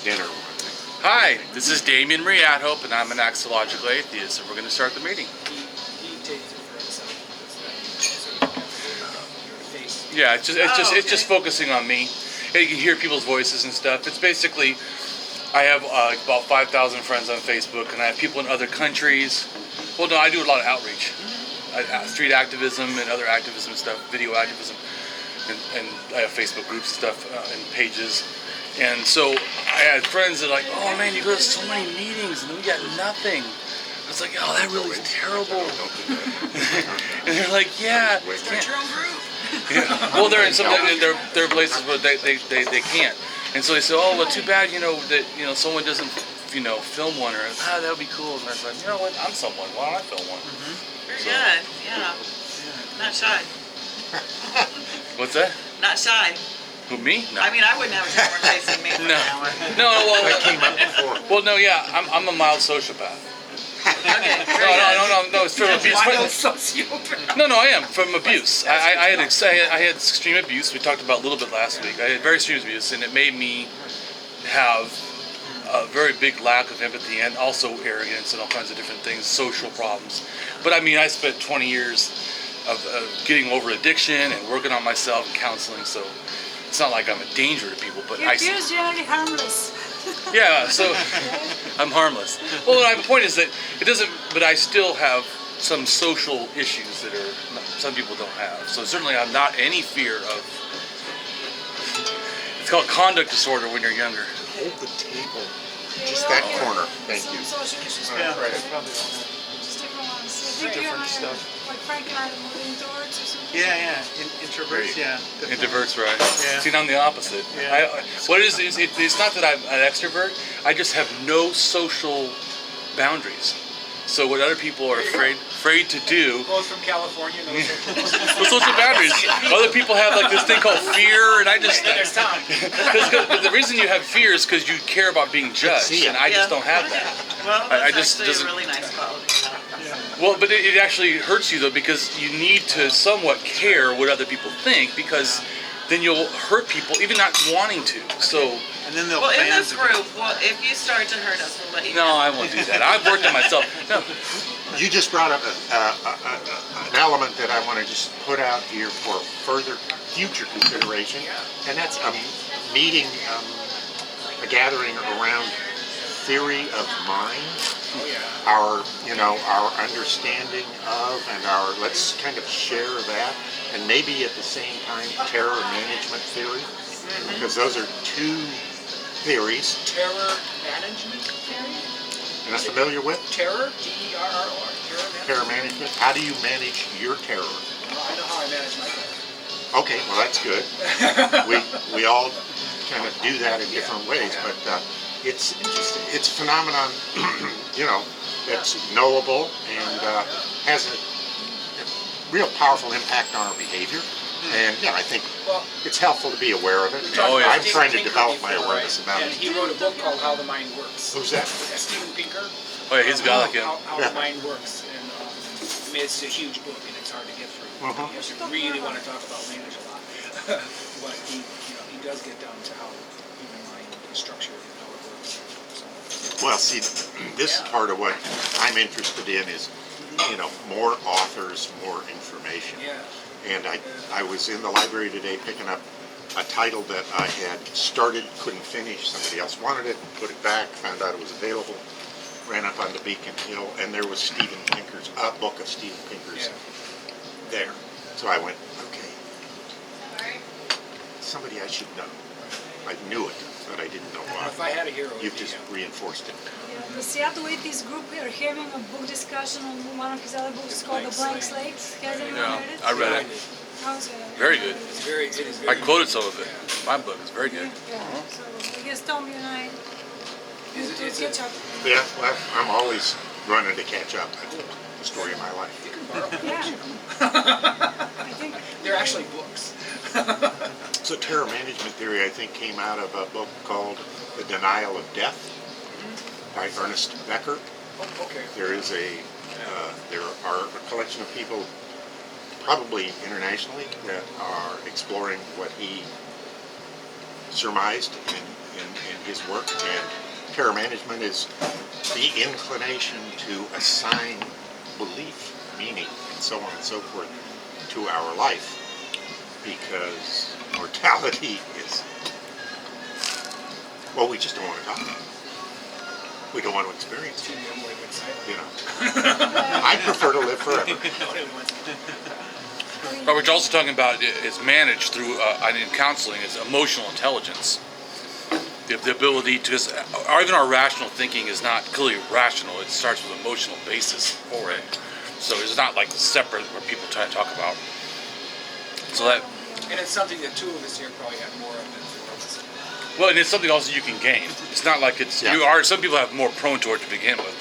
dinner. Hi, this is Damien from AtHope, and I'm an axiological atheist, and we're going to start the meeting. Yeah, it's just focusing on me. And you can hear people's voices and stuff. It's basically, I have about 5,000 friends on Facebook, and I have people in other countries. Well, no, I do a lot of outreach, street activism and other activism stuff, video activism, and I have Facebook groups and stuff and pages. And so I had friends that are like, oh man, you go to so many meetings and we got nothing. I was like, oh, that really is terrible. And they're like, yeah. Start your own group. Yeah. Well, they're in some there are places where they can't. And so they say, oh, well, too bad, that someone doesn't, film one, or that would be cool. And I was like, you know what, I'm someone. Why don't I film one? Very good. Yeah. Not shy. What's that? Not shy. Who, me? No. I mean, I wouldn't have a camera facing me for an hour. Well, That came up before. well, no, yeah, I'm a mild sociopath. Okay. Very good. No, it's from abuse. No, I am from abuse. I had extreme abuse. We talked about a little bit last week. I had very extreme abuse, and it made me have a very big lack of empathy and also arrogance and all kinds of different things, social problems. But I mean, I spent 20 years of getting over addiction and working on myself and counseling, so it's not like I'm a danger to people. But Your fear is generally harmless. Yeah, so I'm harmless. Well, my point is that it doesn't, but I still have some social issues that some people don't have. So certainly I'm not any fear of, it's called conduct disorder when you're younger. Hold the table. Just that corner. Thank you. Some social issues. Yeah. Right. Just different ones. I think you and I are, like Frank and I are more introverts or something. Yeah. Introverts, yeah. Introverts, right? Yeah. See, I'm the opposite. Yeah. What it is, it's not that I'm an extrovert. I just have no social boundaries. So what other people are afraid to do. Goes from California, no No social boundaries. Other people have like this thing called fear, and I just. There's Tom. But the reason you have fear is because you care about being judged, and I just don't have that. Well, that's I just actually doesn't. a really nice quality. Well, but it actually hurts you though, because you need to somewhat care what other people think, because then you'll hurt people even not wanting to. So. And then they'll Well, in this group, if you start to hurt us, we'll let you No, know. I won't do that. I've worked on myself. No. You just brought up an element that I want to just put out here for further future consideration, and that's a meeting, a gathering around theory of mind. Our understanding of, and let's kind of share that, and maybe at the same time terror management theory, because those are two theories. Terror management theory? You're not familiar with Terror? T-E-R-R-O-R. terror management? How do you manage your terror? Well, I know how I manage my terror. Okay, well that's good. we all kind of do that in different ways, but it's interesting. It's a phenomenon, that's knowable and has a real powerful impact on our behavior. And I think it's helpful to be aware of it. I'm trying to develop my awareness about And it. he wrote a book called How the Mind Works. Who's that? Steven Pinker. Oh yeah, he's a guy like him. How the Mind Works. And it's a huge book and it's hard to get through. You really want to talk about language a lot. But he does get down to how the human mind is structured and how it works. So. Well, see, this is part of what I'm interested in is, more authors, more information. Yeah. And I was in the library today picking up a title that I had started, couldn't finish. Somebody else wanted it, put it back, found out it was available, ran up onto Beacon Hill, and there was Steven Pinker's, a book of Steven Pinker's there. So I went, okay, somebody I should know. I knew it, but I didn't know why. If I had a hero, You've just reinforced it. Yeah, the Seattle Atheist group are having a book discussion on one of his other books called The Blank Slate. Has anyone read it? I read it. How's it? Very good. It is very I quoted some of it. My book is very good. Yeah. So I guess Tom, you and I need to catch up. Yeah, well, I'm always running to catch up. That's the story of my life. Yeah. I think They're actually books. So terror management theory, I think, came out of a book called The Denial of Death by Ernest Becker. Oh, okay. There are a collection of people, probably internationally, that are exploring what he surmised in in his work. And terror management is the inclination to assign belief, meaning, and so on and so forth to our life, because mortality is, well, we just don't want to talk about it. We don't want to experience it, you know. I prefer to live forever. But what you're also talking about is managed through, in counseling, is emotional intelligence. The ability to, because even our rational thinking is not clearly rational. It starts with emotional basis for it. So it's not like separate where people try to talk about. So that, And it's something that two of us here probably have more of than four of us. well, and it's something also you can gain. It's not like it's, Yeah. you are, some people have more prone to it to begin with,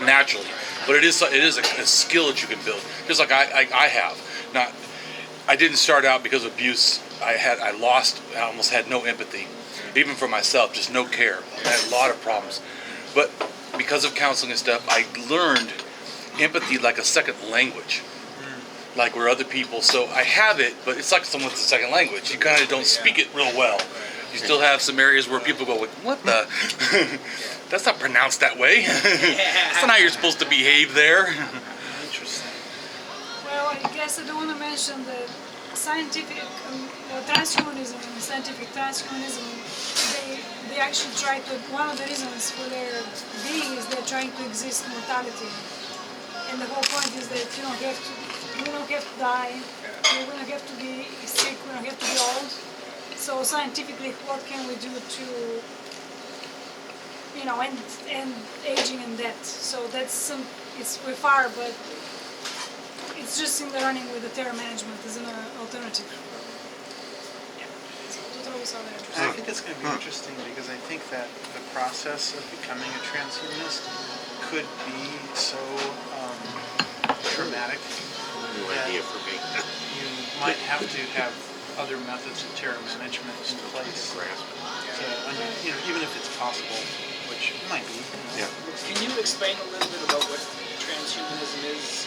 naturally. But it is a skill that you can build. Just like I have. Not, I didn't start out because of abuse. I almost had no empathy. Even for myself, just no care. I had a lot of problems. But because of counseling and stuff, I learned empathy like a second language. Like where other people, so I have it, but it's like someone's a second language. You kind of don't speak it real well. You still have some areas where people go, what the? That's not pronounced that way. That's not how you're supposed to behave there. Interesting. Well, I guess I do want to mention that scientific transhumanism and scientific transhumanism, they actually try to, one of the reasons for their being is they're trying to exist mortality. And the whole point is that we don't have to die, we don't have to be sick, we don't have to be old. So scientifically, what can we do to, you know, end aging and death? So that's we're far, but it's just in the running with the terror management as an alternative. Yeah. So totally saw that. I think it's going to be interesting because I think that the process of becoming a transhumanist could be so traumatic New idea for me. you might have to have other methods of terror management in place. Even if it's possible, which it might be. Yeah. Can you explain a little bit about what transhumanism is?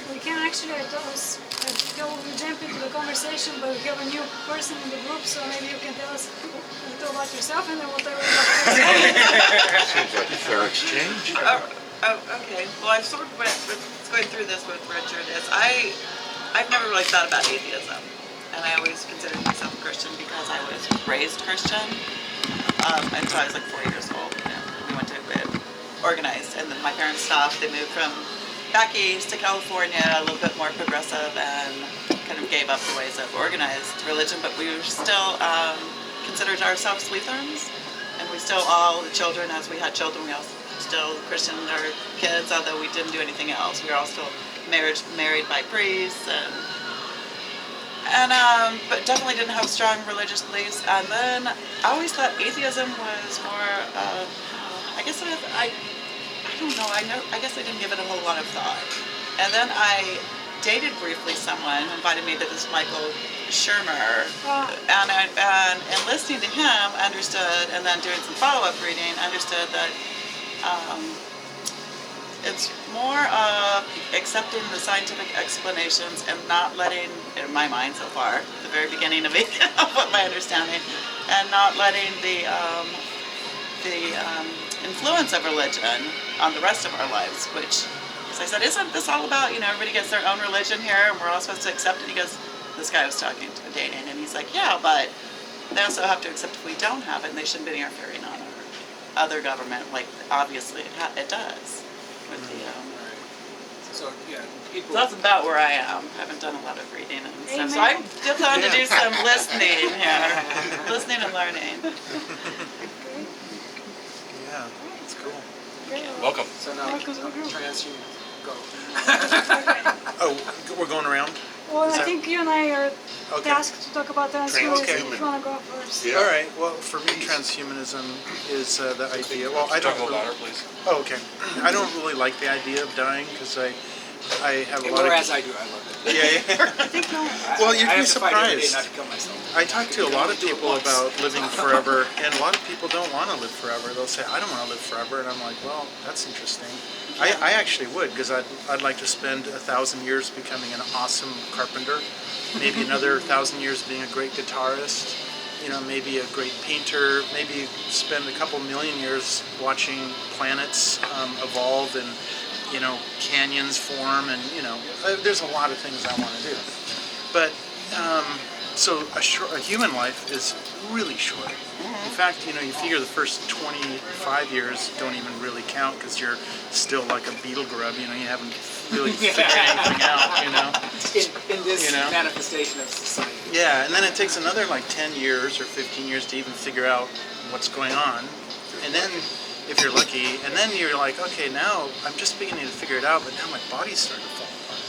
We can actually, I thought we jump into the conversation, but we have a new person in the group, so maybe you can tell us a little about yourself and then we'll tell you about yourself. Seems like a fair exchange. Okay. Well, I sort of went going through this with Richard. I've never really thought about atheism, and I always considered myself a Christian because I was raised Christian until I was like 4 years old. And we went to organized, and then my parents stopped. They moved from back east to California, a little bit more progressive, and kind of gave up the ways of organized religion. But we were still considered ourselves Lutherans, and we still all the children, as we had children, we all still christened our kids, although we didn't do anything else. We were all still married by priests, and but definitely didn't have strong religious beliefs. And then I always thought atheism was more. I guess I don't know. I guess I didn't give it a whole lot of thought. And then I dated briefly someone who invited me to this Michael Shermer, and listening to him, understood, and then doing some follow-up reading, understood that. It's more of accepting the scientific explanations and not letting, in my mind so far, the very beginning of it, of my understanding, and not letting the influence of religion on the rest of our lives, which, as I said, isn't this all about, everybody gets their own religion here and we're all supposed to accept it? He goes, this guy was talking to Damien, and he's like, yeah, but they also have to accept if we don't have it, and they shouldn't be interfering on our other government, like obviously it does. With the, So yeah, people. so that's about where I am. I haven't done a lot of reading and stuff, so I still plan to do some listening here, listening and learning. Yeah, it's cool. Welcome. So now, transhuman, go. Oh, we're going around? Well, I think you and I are Okay. tasked to talk about transhumanism. Okay. If you want to go first. Yeah. All right. Well, for me, transhumanism is the idea. Well, I don't. Talk Really, about her, please. oh, okay. I don't really like the idea of dying because I have a lot of. Whereas I do, I love it. Yeah. I think no. Well, you'd I be have to fight every day surprised. not to kill myself. I talk to a lot of people about living forever, and a lot of people don't want to live forever. They'll say, "I don't want to live forever," and I'm like, "Well, that's interesting." I actually would, because I'd like to spend 1,000 years becoming an awesome carpenter, maybe another 1,000 years being a great guitarist, maybe a great painter, maybe spend a couple million years watching planets evolve and, canyons form, and, there's a lot of things I want to do. But, so a human life is really short. In fact, you figure the first 25 years don't even really count because you're still like a beetle grub, you haven't really figured anything out, In this manifestation of society. Yeah, and then it takes another like 10 years or 15 years to even figure out what's going on. And then, if you're lucky, and then you're like, okay, now I'm just beginning to figure it out, but now my body's starting to fall apart.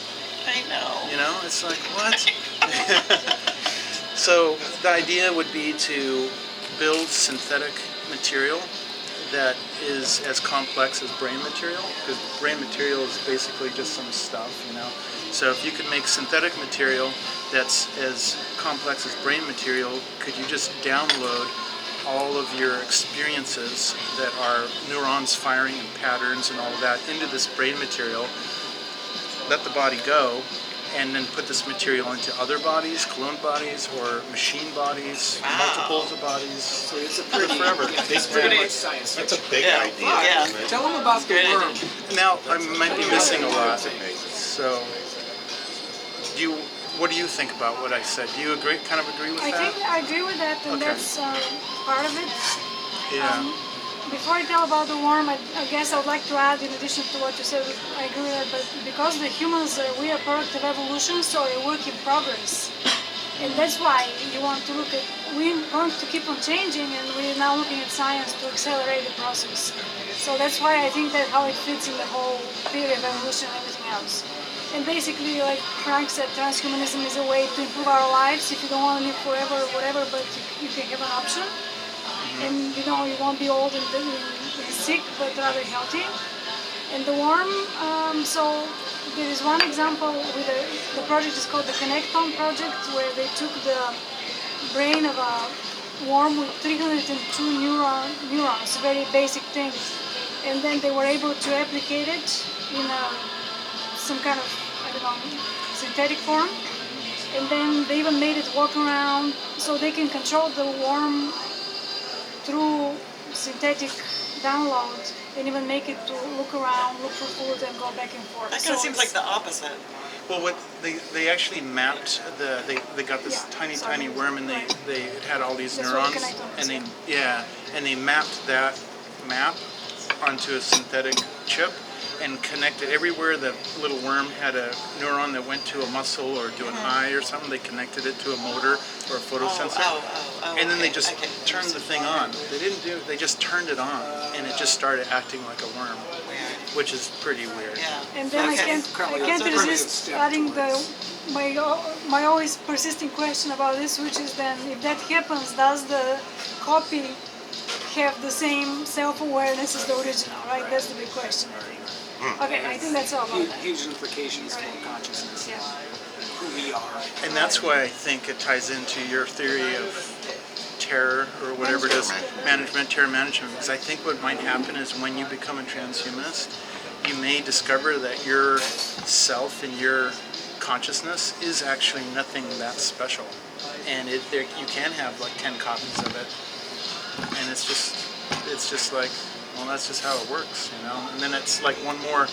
I know. It's like, what? So the idea would be to build synthetic material that is as complex as brain material, because brain material is basically just some stuff, So if you could make synthetic material that's as complex as brain material, could you just download all of your experiences that are neurons firing and patterns and all of that into this brain material, let the body go, and then put this material into other bodies, cloned bodies, or machine bodies, multiples of bodies. So it's a pretty, forever. it's pretty much science That's a fiction. big idea. Yeah. Tell them about the worm. Now, I might be missing a lot. So, what do you think about what I said? Do you kind of agree with I that? think I agree with that, and Okay. that's part of it. Yeah. Before I tell about the worm, I guess I would like to add, in addition to what you said, I agree with that, but because the humans, we are product of evolution, so a work in progress. And that's why you want to look at, we're going to keep on changing, and we're now looking at science to accelerate the process. So that's why I think that how it fits in the whole theory of evolution and everything else. And basically, like Frank said, transhumanism is a way to improve our lives. If you don't want to live forever or whatever, but you can have an option. And you won't be old and sick, but rather healthy. And the worm, so there is one example with the project is called the Connectome project, where they took the brain of a worm with 302 neurons, very basic things, and then they were able to replicate it in some kind of, synthetic form. And then they even made it walk around, so they can control the worm through synthetic download, and even make it to look around, look for food, and go back and forth. That kind of seems like the opposite. Well, what they actually mapped they got this tiny worm, and they had all these That's neurons, what and they mapped that map onto a synthetic chip and connected everywhere the little worm had a neuron that went to a muscle or to an eye or something. They connected it to a motor or a photosensor, and then they just turned the thing on. They just turned it on, and it just started acting like a worm, which is pretty weird. Yeah. And then I can't resist adding my always persisting question about this, which is then, if that happens, does the copy have the same self-awareness as the original, right? That's the big question, I think. Okay, I think that's all about that. Huge implications for consciousness, Yeah. who we are. And that's why I think it ties into your theory of terror, or whatever it is, terror management, because I think what might happen is when you become a transhumanist, you may discover that your self and your consciousness is actually nothing that special, and you can have like 10 copies of it, and it's just like, well, that's just how it works, and then it's like one more,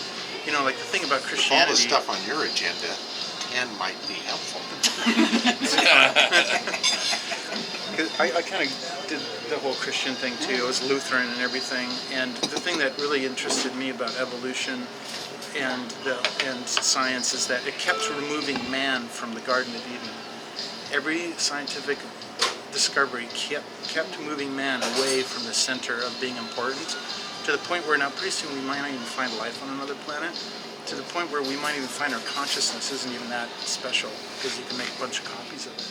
like the thing about Christianity. All the stuff on your agenda, 10 might be helpful. I kind of did the whole Christian thing too. I was Lutheran and everything, and the thing that really interested me about evolution and science is that it kept removing man from the Garden of Eden. Every scientific discovery kept moving man away from the center of being important, to the point where now pretty soon we might not even find life on another planet, to the point where we might even find our consciousness isn't even that special, because you can make a bunch of copies of it.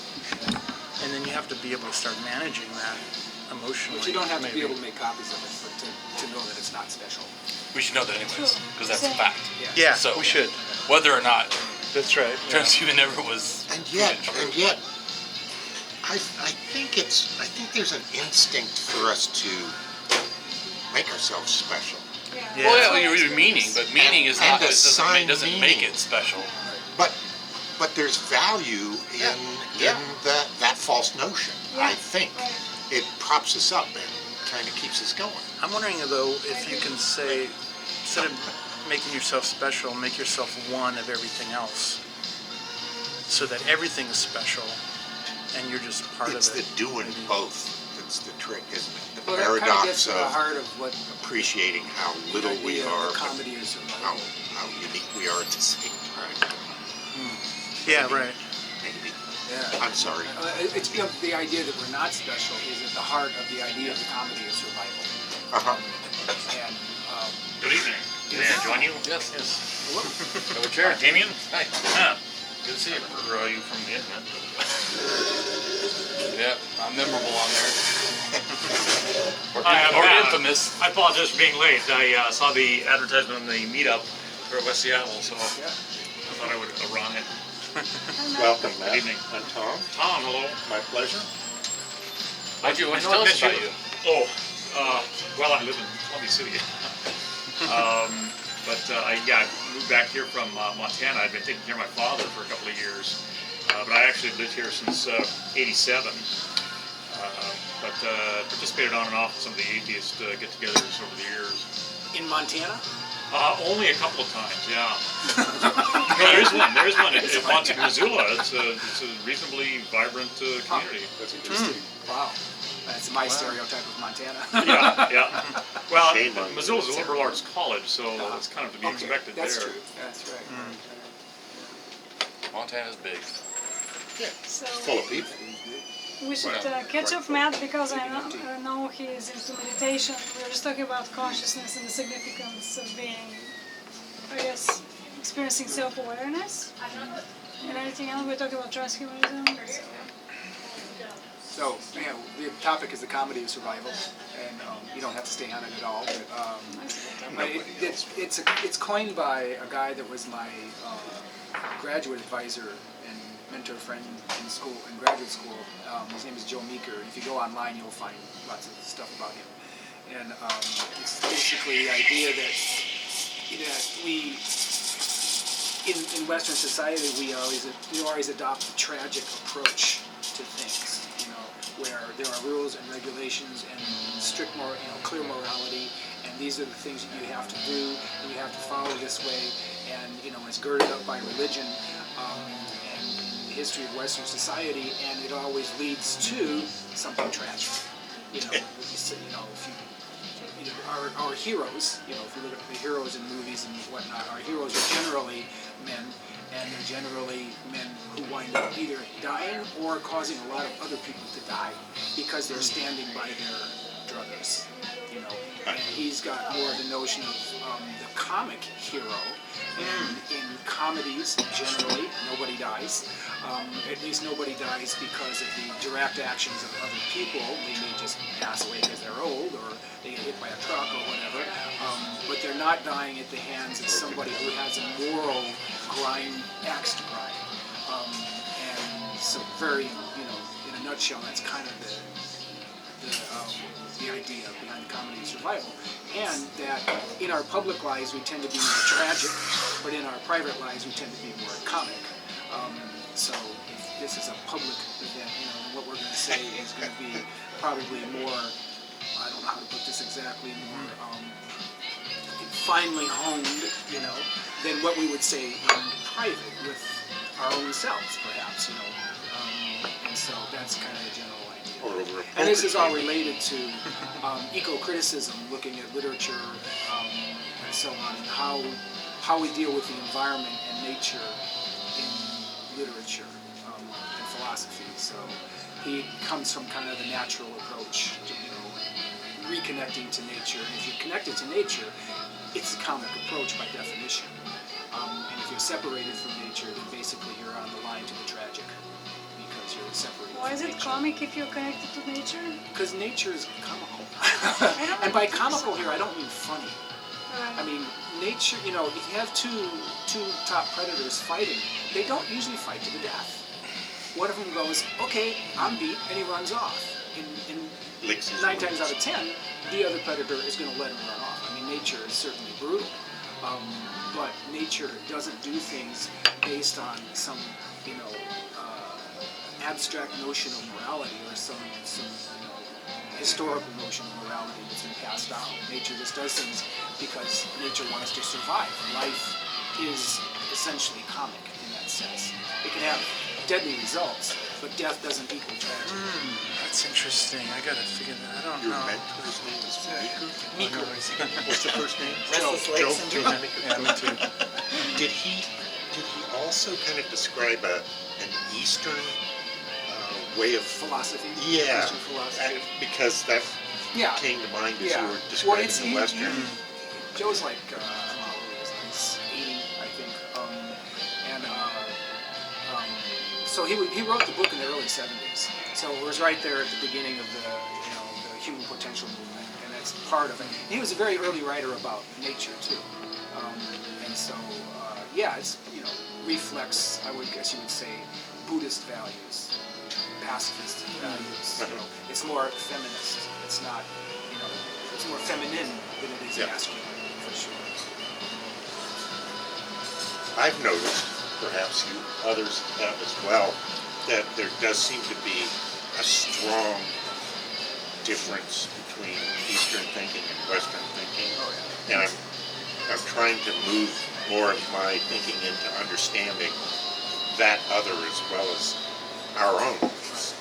And then you have to be able to start managing that emotionally. But you don't have to be maybe. able to make copies of it to know that it's not special. We should know that anyways, because that's a fact. Yeah, So- we should. Whether or not That's right. Yeah. transhuman ever was. And yet, I think there's an instinct for us to make ourselves special. Yeah. Well, yeah, you're meaning, but meaning is And not. It doesn't assign make meaning. it special. But but there's value in that false notion. Yeah, I think right. it props us up and kind of keeps us going. I'm wondering though if you can say, instead of making yourself special, make yourself one of everything else, so that everything is special, and you're just part It's of the it. doing both that's the trick, isn't it? The Well, that kind of gets paradox to the of heart of what appreciating how little we idea of are, the but comedy is how, about. how unique we are at the same time. Yeah, right. Maybe. Yeah. I'm sorry. It's the idea that we're not special is at the heart of the idea of the comedy of survival. Uh-huh. And Good evening. May I join you? Yes. hello. Have a chair. Damien? Hi. Yeah. Good to see you. Or are you from the internet? Yeah, I'm memorable on there. Or Infamous. I apologize for being late. I saw the advertisement on the meetup for West Seattle, so I thought I would arrive. Welcome, Matt. Good evening. I'm Tom. Tom, hello. My pleasure. Why'd you I tell know I us met about you? Oh, well, I live in Columbia City. But I moved back here from Montana. I'd been taking care of my father for a couple of years. But I actually lived here since '87. But participated on and off in some of the atheist get-togethers over the years. In Montana? Only a couple of times, yeah. No, there is one. There is one at Missoula. It's a reasonably vibrant community. That's interesting. Wow. That's my stereotype of Montana. Yeah. Well, Shame on you. Missoula's a liberal arts college, so it's kind of to be expected That's there. true. That's right. Montana's big. So Full of people. we should catch up Matt because I know he is into meditation. We were just talking about consciousness and the significance of being, I guess, experiencing self-awareness. And anything else, we're talking about transhumanism. So, yeah, the topic is the comedy of survival, and you don't have to stay on it at all. But it's coined by a guy that was my graduate advisor and mentor friend in school, in graduate school. His name is Joe Meeker. If you go online, you'll find lots of stuff about him. And it's basically the idea that we, in Western society, we always adopt the tragic approach to things. Where there are rules and regulations and strict, clear morality, and these are the things that you have to do, and you have to follow this way, and it's girded up by religion and the history of Western society, and it always leads to something tragic. Our heroes, if you look at the heroes in movies and whatnot, our heroes are generally men. And they're generally men who wind up either dying or causing a lot of other people to die because they're standing by their druthers, And he's got more of the notion of the comic hero. And in comedies, generally, nobody dies. At least nobody dies because of the direct actions of other people. They may just pass away because they're old, or they get hit by a truck or whatever. But they're not dying at the hands of somebody who has a moral axe to grind. And so very, in a nutshell, that's kind of the idea behind the comedy of survival. And that in our public lives we tend to be more tragic, but in our private lives we tend to be more comic. So if this is a public event, what we're going to say is going to be probably more, I don't know how to put this exactly, more finely honed, than what we would say in private with our own selves, perhaps, and so that's kind of the general idea. Or over a And this is all poker table. related to eco-criticism, looking at literature and so on, and how we deal with the environment and nature in literature and philosophy. So he comes from kind of the natural approach to, reconnecting to nature. And if you're connected to nature, it's a comic approach by definition. And if you're separated from nature, then basically you're on the line to the tragic because you're separated Why from is it nature. comic if you're connected to nature? Because nature is comical. don't And by think comical so. here, I don't mean funny. Right. I mean, nature, if you have two top predators fighting, they don't usually fight to the death. One of them goes, okay, I'm beat, and he runs off. In Licks his 9 times wounds. out of 10, the other predator is going to let him run off. I mean, nature is certainly brutal. But nature doesn't do things based on some, abstract notion of morality or some historical notion of morality that's been passed down. Nature just does things because nature wants to survive. Life is essentially comic in that sense. It can have deadly results, but death doesn't equal tragedy. That's interesting. I gotta figure that. I don't Your know. mentor's name is Miku? Miku. What's the first name? Restless Leg Joe. syndrome. Yeah, me too. Did he also kind of describe an Eastern way of Philosophy. Yeah, Eastern philosophy. because that Yeah. came to mind as Yeah. you were Well, describing it's the Western. Joe's like, I don't know how old he is, he's 80, I think. So he wrote the book in the early 70s. So it was right there at the beginning of the human potential movement, and that's part of it. And he was a very early writer about nature too. And so, it's reflects, I would guess you would say, Buddhist values, pacifist values. It's more feminist. It's not, it's more feminine than it is masculine, for sure. I've noticed, perhaps you others have as well, that there does seem to be a strong difference between Eastern thinking and Western thinking. And I'm trying to move more of my thinking into understanding that other as well as our own. It's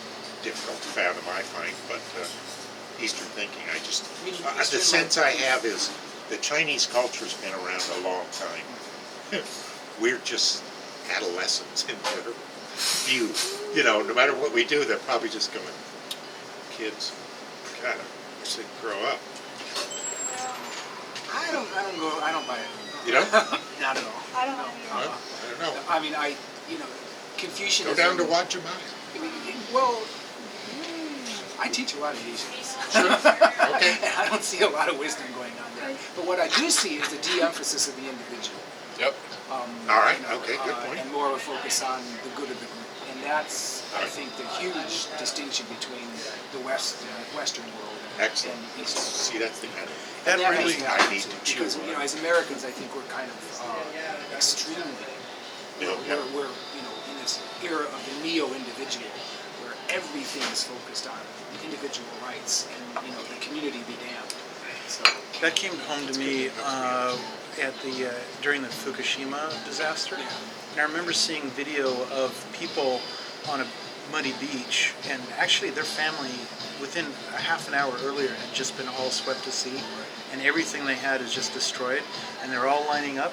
difficult to fathom, I find, but Eastern thinking, the sense I have is the Chinese culture's been around a long time. We're just adolescents in their view. No matter what we do, they're probably just going, kids, God, I wish they'd grow up. I don't buy it. You don't? Not at all. I don't know. I don't know. I mean, Confucianism. Go down to Wajimai. Well, I teach a lot of Asians. Sure. Okay. And I don't see a lot of wisdom going on there. But what I do see is the de-emphasis of the individual. Yep. All right. Okay. Good point. And more of a focus on the good of the group. And that's, I think, the huge distinction between the Western world Excellent. and Eastern. See, that's the kind of That And really, makes I sense, need to chew because on. as Americans, I think we're kind of extremely. We're in this era of the neo-individual, where everything is focused on individual rights and the community be damned. So that came home to me at the during the Fukushima disaster. Yeah. And I remember seeing video of people on a muddy beach, and actually their family within a half an hour earlier had just been all swept to sea, and everything they had is just destroyed, and they're all lining up,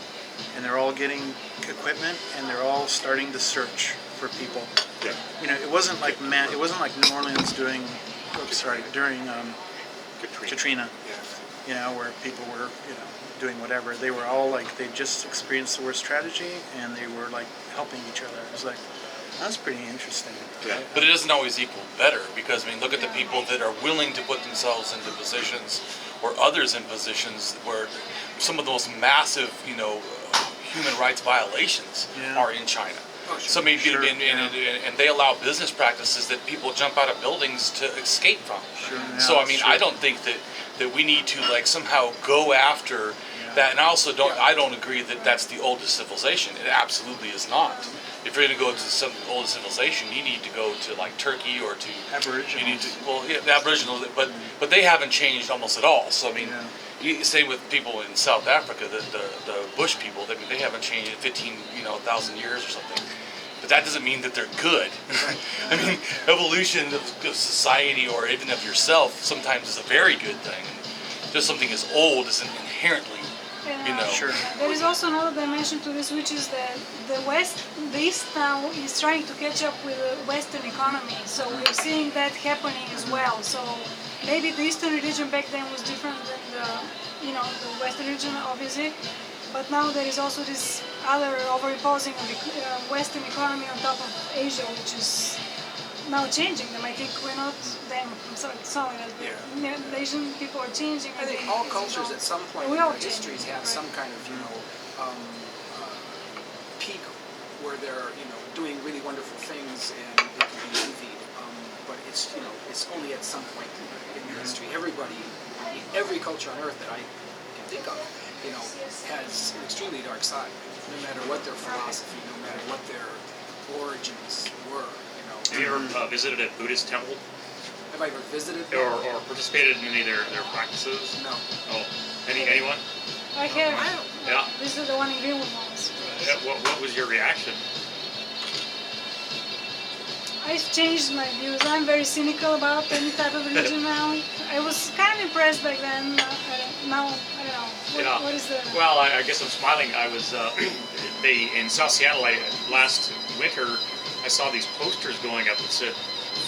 and they're all getting equipment, and they're all starting to search for people. Yeah. It wasn't like New Orleans during Katrina. Where people were doing whatever. They were all like, they just experienced the worst tragedy, and they were like helping each other. It was like, that's pretty interesting. Yeah. But it doesn't always equal better, because look at the people that are willing to put themselves into positions, or others in positions where some of the most massive, human rights violations are in China. So maybe and they allow business practices that people jump out of buildings to escape from. So I don't think that we need to somehow go after that. And I also don't agree that that's the oldest civilization. It absolutely is not. If you're going to go to some oldest civilization, you need to go to Turkey or to Aboriginal. You need to, the Aboriginal, but they haven't changed almost at all. So same with people in South Africa, the Bush people. They haven't changed in 15,000 years or something. But that doesn't mean that they're good. Evolution of society or even of yourself sometimes is a very good thing. Just something as old isn't inherently, Sure. There is also another dimension to this, which is that the East now is trying to catch up with the Western economy. So we're seeing that happening as well. So maybe the Eastern religion back then was different than the Western religion, obviously. But now there is also this other overimposing of the Western economy on top of Asia, which is now changing them. I think we're not them. I'm sorry, but Asian people are changing. I think all cultures at some point in their histories have some kind of peak where they're doing really wonderful things and they can be envied. But it's only at some point in their history. Every culture on earth that I can think of you know, has an extremely dark side. No matter what their philosophy, no matter what their origins were, you know. Have you ever visited a Buddhist temple Have I ever visited? or participated in any of their practices? No. Oh, anyone? I have. Yeah. This is the one in Greenwood once. What was your reaction? I've changed my views. I'm very cynical about any type of religion now. I was kind of impressed back then. Now, I don't know. What is the... Well, I guess I'm smiling. I was in South Seattle last winter. I saw these posters going up that said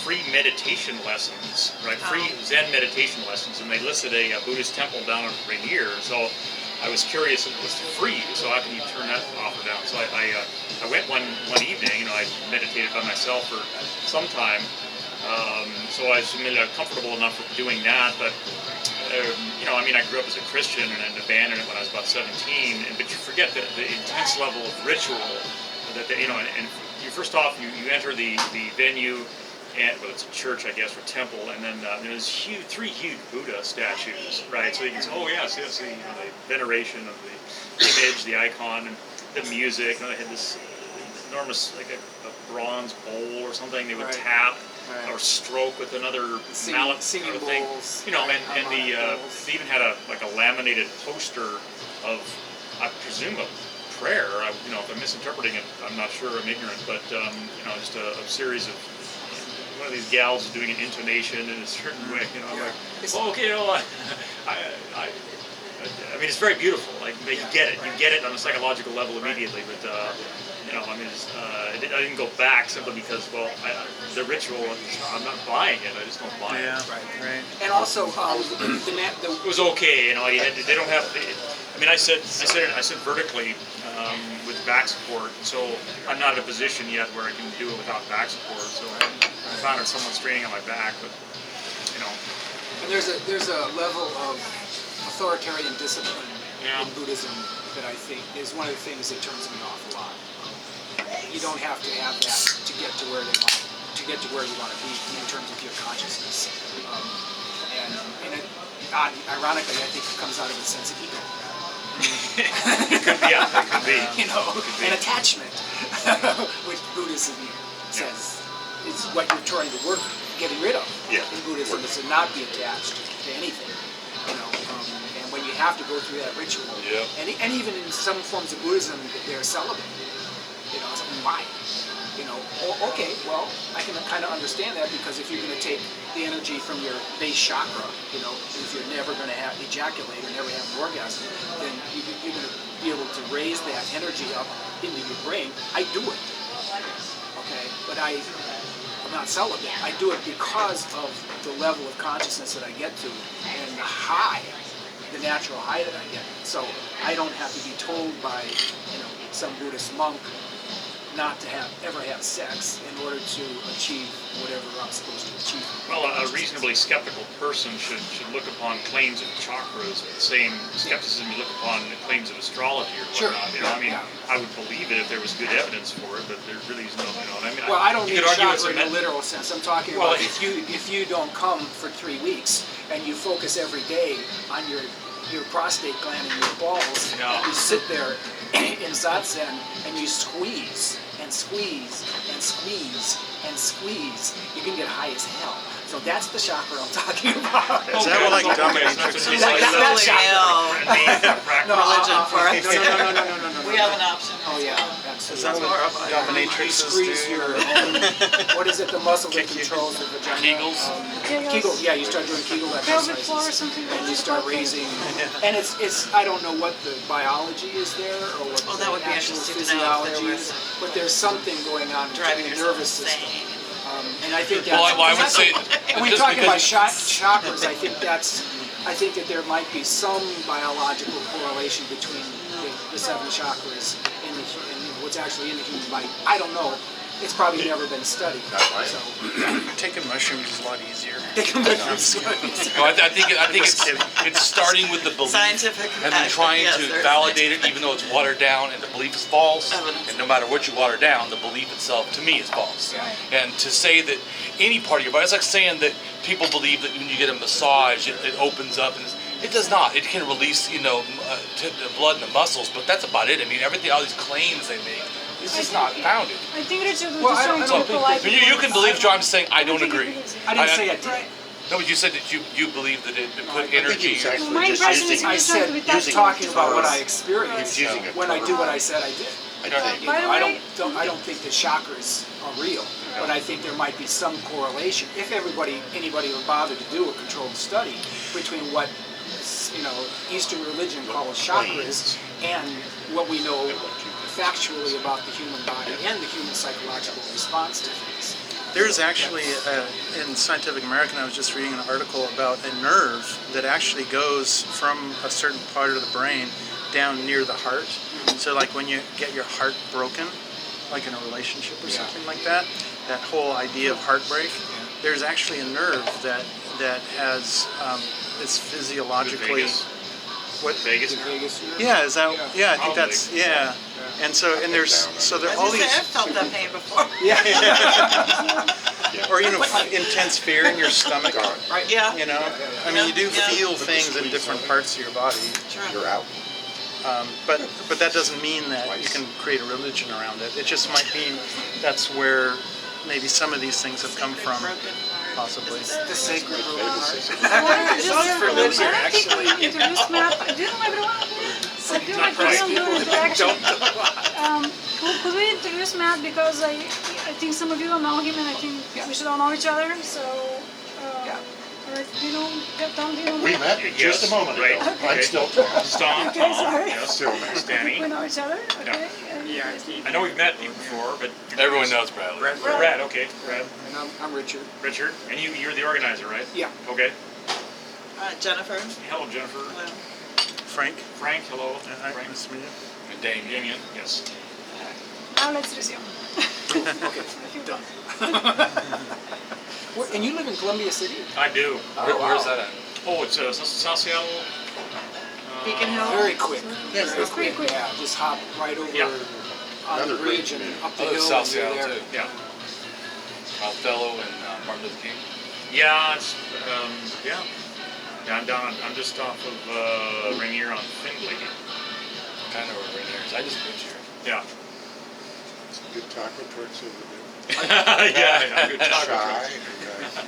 free meditation lessons, right? Free Zen meditation lessons, and they listed a Buddhist temple down in Rainier. So I was curious if it was free. So how can you turn that off or down? So I went one evening. You know, I meditated by myself for some time. So I was comfortable enough with doing that, but you know, I mean, I grew up as a Christian and abandoned it when I was about 17. But you forget the intense level of ritual that you know. And you first off, you enter the venue, and well, it's a church, I guess, or temple, and then there's three huge Buddha statues, right? So you can say, oh yes, the veneration of the image, the icon, and the music. And they had this enormous, like a bronze bowl or something. They would tap. Or stroke with another mallet singing kind of thing, bowls, you know, and they even had a laminated poster of, I presume, a prayer. You know, if I'm misinterpreting it, I'm not sure. I'm ignorant, but you know, just a series of one of these gals is doing an intonation in a certain way. You know, I'm like, oh, okay, you know, I mean, it's very beautiful. Like, you get it on a psychological level immediately, but. You know, I mean, I didn't go back simply because, well, the ritual, I'm not buying it. I just don't buy it. Right. And also, It was okay, you know. They don't have. I mean, I sit vertically with back support, so I'm not in a position yet where I can do it without back support. So I found it somewhat straining on my back, but you know. And there's a level of authoritarian discipline in Buddhism that I think is one of the things that turns me off a lot. You don't have to have that to get to where you want to be in terms of your consciousness. And ironically, I think it comes out of a sense of ego. It could be. You know, an attachment, which Buddhism says is what you're trying to work getting rid of. Yeah. In Buddhism, is to not be attached to anything. You know, and when you have to go through that ritual, and even in some forms of Buddhism, they're celibate. You know, why? You know, okay, well, I can kind of understand that because if you're going to take the energy from your base chakra, you know, if you're never going to ejaculate or never have an orgasm, then you're going to be able to raise that energy up into your brain. I do it, okay, but I'm not celibate. I do it because of the level of consciousness that I get to and the high, the natural high that I get. So I don't have to be told by, you know, some Buddhist monk not to ever have sex in order to achieve whatever I'm supposed to achieve. Well, a reasonably skeptical person should look upon claims of chakras with the same skepticism you look upon the claims of astrology or whatnot. You know, I mean, I would believe it if there was good evidence for it, but there really is no. You know, I mean, well, I don't you mean could argue chakra in a literal sense. I'm talking about if you don't come for 3 weeks and you focus every day on your prostate gland and your balls, and you sit there in satsang and you squeeze and squeeze and squeeze and squeeze, you can get high as hell. So that's the chakra I'm talking about. Is that what, like, dominatrix? That chakra. Religion for us. No. We have an option. Oh yeah, Is absolutely. that what You dominatrixes squeeze do? your own, what is it, the muscle that controls the vagina? Kegels? Kegel, yeah, you start doing Kegel Pelvic floor or exercises. something. And you start raising, and it's I don't know what the biology is there or what Well, that would the be actual interesting to know if there physiology was is, but there's something going on driving in the yourself nervous system. insane. And I think that's, Well, I would say and when you're just talking about because chakras, I think that there might be some biological correlation between the 7 chakras and what's actually in the human body. I don't know. It's probably never been studied. So, Taking mushrooms is a lot easier. No, I think it's starting with the belief Scientific and then trying yes, to there's validate it, even though it's watered down and the belief is false. Evidence. And no matter what you water down, the belief itself, to me, is false. And to say that any part of your body, it's like saying that people believe that when you get a massage, it opens up. And It does not. It can release, the blood in the muscles, but that's about it. I mean, everything, all these claims they make, is just not founded. I think Richard was Well, just I trying don't to be think polite. that- You can believe, John, I'm saying I don't think he agree. believes it. I didn't say I did. Right. No, but you said that you believe that it put I think energy. he was actually My just impression is using. he I was trying said, to be just using talking it about what as- I experienced He's using it when I do what I as- said I did. I By think. You the know, I way- don't think the chakras are real, but I think there might be some correlation if anybody would bother to do a controlled study between what Eastern religion calls chakras and what we know factually about the human body and the human psychological response to things. There's actually, in Scientific American, I was just reading an article about a nerve that actually goes from a certain part of the brain down near the heart. So like when you get your heart broken, like in a relationship or something like that, that whole idea of heartbreak, there's actually a nerve that has, it's physiologically... Vegas. What? Vegas. Vegas nerve? Yeah, is that, yeah, I think Oh, that's, Vegas. yeah. And so, and there's, so there I are all was gonna say, these... I've felt that pain before. Or intense fear in your stomach. Right. Yeah. I mean, you do Yeah. feel things in different parts of your body, Sure. You're out. but that doesn't mean that you can create a religion around it. It just might mean that's where maybe some of these things have come from, Broken heart. possibly. The sacred I wanted to just religion, I don't think actually. we introduced Matt. Do you know everyone? I feel like we don't do introduction. Could we introduce Matt, because I think some of you don't know him and I think we should all know each other. So, alright, Tom, do you know We Matt? met just a moment ago. Right. I'm Okay. still Tom. Tom. Okay, sorry. Yes. Still It's We Danny. know each other, okay? And I know we've met you before, but Everyone knows Bradley. Brad. Okay, Brad. And I'm Richard. Richard, and you're the organizer, right? Yeah. Okay. Jennifer. Hello, Jennifer. Hello. Frank? Frank. Hello. Hi, Frank. nice to meet you. And Damien. Damien. Yes. now let's resume. Okay, done. And you live in Columbia City? I do. Where's that at? Oh, it's South Seattle. Beacon Hill. Very quick. Yes, Very it's pretty quick. Yeah, just hop right over Yeah. on the Another bridge great and community. up the I live hill. South and you're Seattle there. too. Yeah. Othello and Martin Luther King. Yeah. It's yeah. Yeah, I'm just off of Rainier on Findlay. Kind of over Rainiers. I just moved here. Yeah. Good taco trucks over there. yeah. Good taco Shy.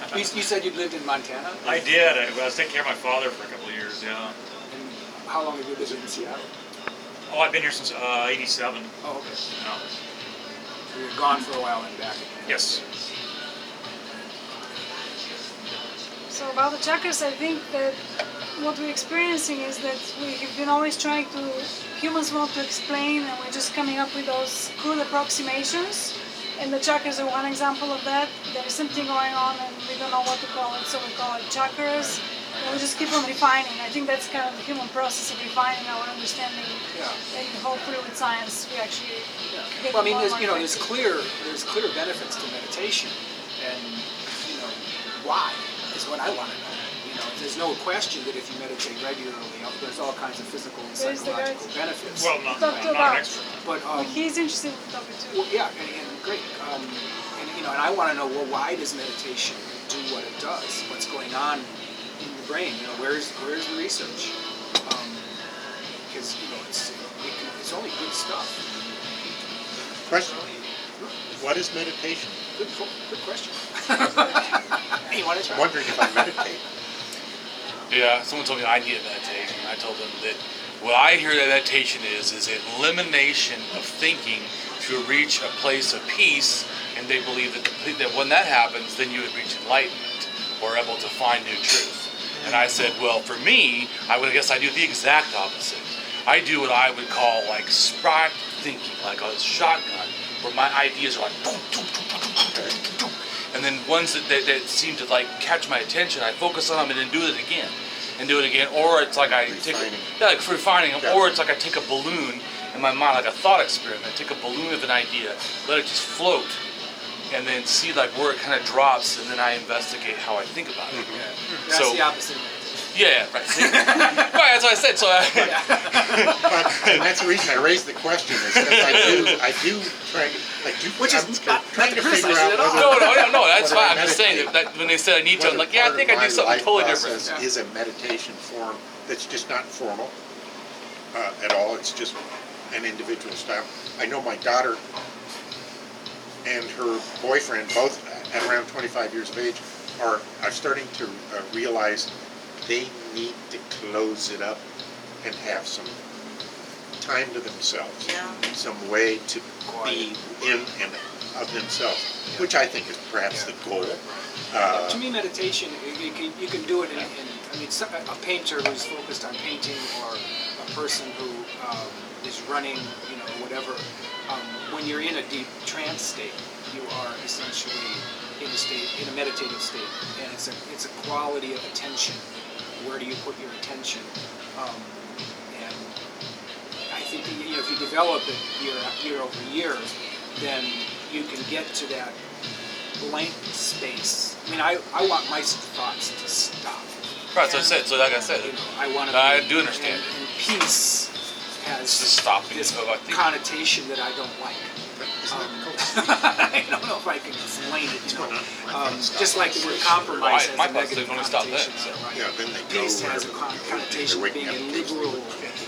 trucks. You said you lived in Montana? I did. I was taking care of my father for a couple of years. Yeah. And how long have you lived in Seattle? Oh, I've been here since '87. Oh, okay. Yeah. So you're gone for a while and back again. Yes. So about the chakras, I think that what we're experiencing is that we have been always trying to, humans want to explain, and we're just coming up with those crude approximations. And the chakras are one example of that. There is something going on and we don't know what to call it, so we call it chakras. And we just keep on refining. I think that's kind of the human process of refining our understanding. Yeah. And hopefully with science we actually get Well, I mean, more there's and more there's clear benefits to meditation, and why is what I want to know. There's no question that if you meditate regularly, there's all kinds of physical and There's the guy- psychological benefits. Well, not Talk an about- expert. But He's interested in the topic too. well, yeah, and great. And I want to know, well, why does meditation do what it does? What's going on in the brain? Where's the research? Because it's only good stuff. Question. What is meditation? Good question. You want to try? I'm wondering if I meditate. Yeah, someone told me I need a meditation. I told them that what I hear that meditation is elimination of thinking to reach a place of peace, and they believe that when that happens, then you would reach enlightenment or able to find new truth. And I said, well, for me, I guess I do the exact opposite. I do what I would call like sprite thinking, like a shotgun, where my ideas are like boom, boom, boom, boom, boom, boom, boom. And then ones that seem to like catch my attention, I focus on them and then do it again. And do it again. Or it's like I take refining them, Yeah. or it's like I take a balloon in my mind, like a thought experiment. I take a balloon of an idea, let it just float, and then see like where it kind of drops, and then I investigate how I think about it. That's So- the opposite. Yeah, right. See? Right, that's what I said. So And that's the reason I raised the question is because I do try, Which is I'm not trying to to figure criticize out it at all. whether no, that's whether I fine. I'm just saying meditate. that when they said I need to, I'm whether like, yeah, I part think of I do my something life totally process different. is a meditation form that's just not formal at all. It's just an individual style. I know my daughter and her boyfriend, both at around 25 years of age, are starting to realize they need to close it up and have some time to themselves, some way to be in and of themselves, which I think is perhaps the goal. To me, meditation, you can do it in I mean, a painter who's focused on painting, or a person who is running, you know, whatever. When you're in a deep trance state, you are essentially in a meditative state, and it's a quality of attention. Where do you put your attention? And I think that, you know, if you develop it year over year, then you can get to that blank space. I mean, I want my thoughts to stop. Right, so I said, like I said, You know, I want to. I do understand. And peace has Just stopping, this so I think- connotation that I don't like. I don't know if I can explain it. You know, just like the word compromise has My a thoughts negative don't stop that, connotation. so. Right? Yeah, then they go Peace has a wherever connotation they're of being waking a up. liberal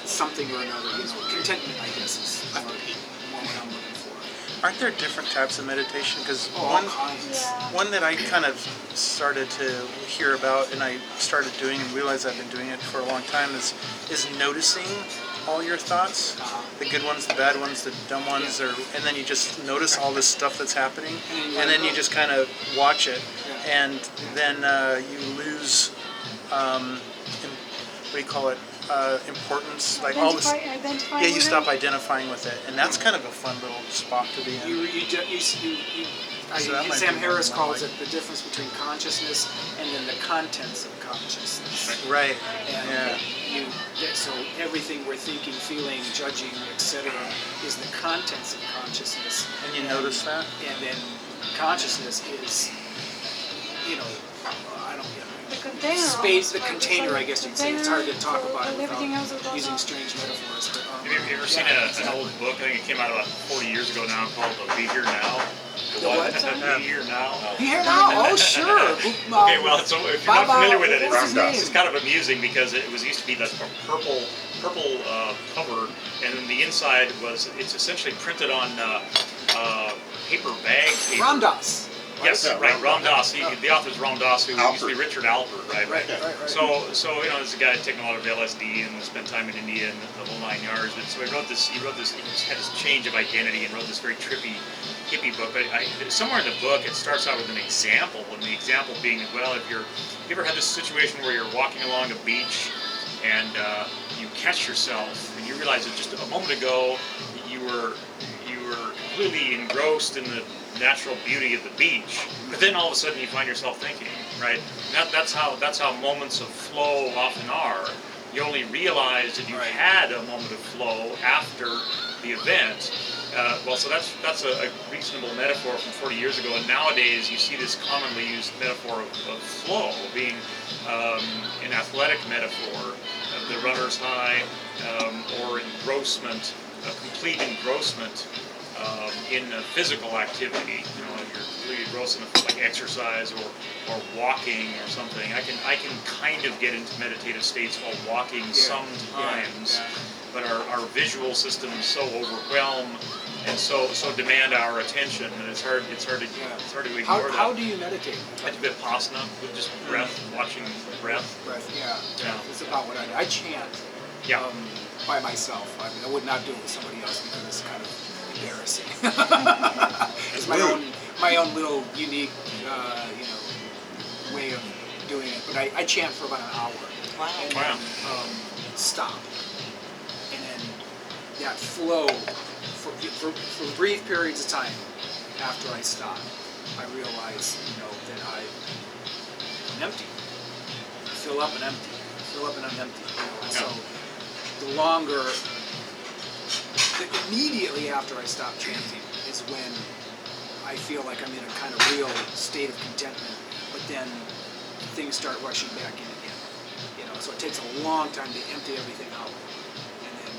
something or another. You know, contentment, I guess, is more what I'm looking for. Aren't there different types of meditation? Because All kinds. one that I kind of started to hear about, and I started doing and realized I've been doing it for a long time, is noticing all your thoughts, the good ones, the bad ones, the dumb ones, and then you just notice all this stuff that's happening, and then you just kind of watch it, and then you lose, what do you call it? Importance, like all this. Identify Yeah, you with stop it. identifying with it, and that's kind of a fun little spot to be in. So that might Sam be Harris one calls I it the difference between consciousness and then the contents of consciousness. Right. And Yeah. so everything we're thinking, feeling, judging, etc., is the contents of consciousness. And you notice that? And then consciousness is, you know, I don't know. The container. Space, the almost, container, like I guess you'd say. It's hard to talk for about it everything else without that goes using on. strange metaphors. But, Have you ever seen an old book? I think it came out about 40 years ago now, called Be Here Now. The what? Be Here Now. Be here now? Oh, sure. Okay, well, so if you're not familiar with it, What was his name? it's kind of amusing because it used to be like a purple cover, and then the inside it's essentially printed on paper bag paper. Ram Dass. Yes, Yeah, right. Ram Ram Dass. The author's Ram Dass, who used to be Albert. Richard Albert, right? Right. So you know, this is a guy taking a lot of LSD and spent time in India and the whole 9 yards. But so he had this change of identity and wrote this very trippy hippie book. But somewhere in the book, it starts out with an example, and the example being, well, if you ever had this situation where you're walking along a beach and you catch yourself and you realize that just a moment ago you were completely engrossed in the natural beauty of the beach, but then all of a sudden you find yourself thinking, right? That's how moments of flow often are. You only realize that you had a moment of flow after the event. So that's a reasonable metaphor from 40 years ago, and nowadays you see this commonly used metaphor of flow being an athletic metaphor, the runner's high, or engrossment, a complete engrossment in a physical activity. You know, if you're really engrossed in like exercise or walking or something. I can kind of get into meditative states while walking sometimes, but our visual system is so overwhelmed and so demand our attention that it's hard to ignore that. How do you meditate? It's Vipassana, with just breath, watching breath. Breath, yeah. Yeah. It's about what I do. I chant Yeah. by myself. I mean, I would not do it with somebody else because it's kind of embarrassing. It's my own little unique, way of doing it. But I chant for about an hour. Wow. And Wow. then stop. And then that flow for brief periods of time after I stop, I realize, that I'm empty. Fill up and empty. Fill up and I'm empty. And so the longer, immediately after I stop chanting is when I feel like I'm in a kind of real state of contentment, but then things start rushing back in again. So it takes a long time to empty everything out, and then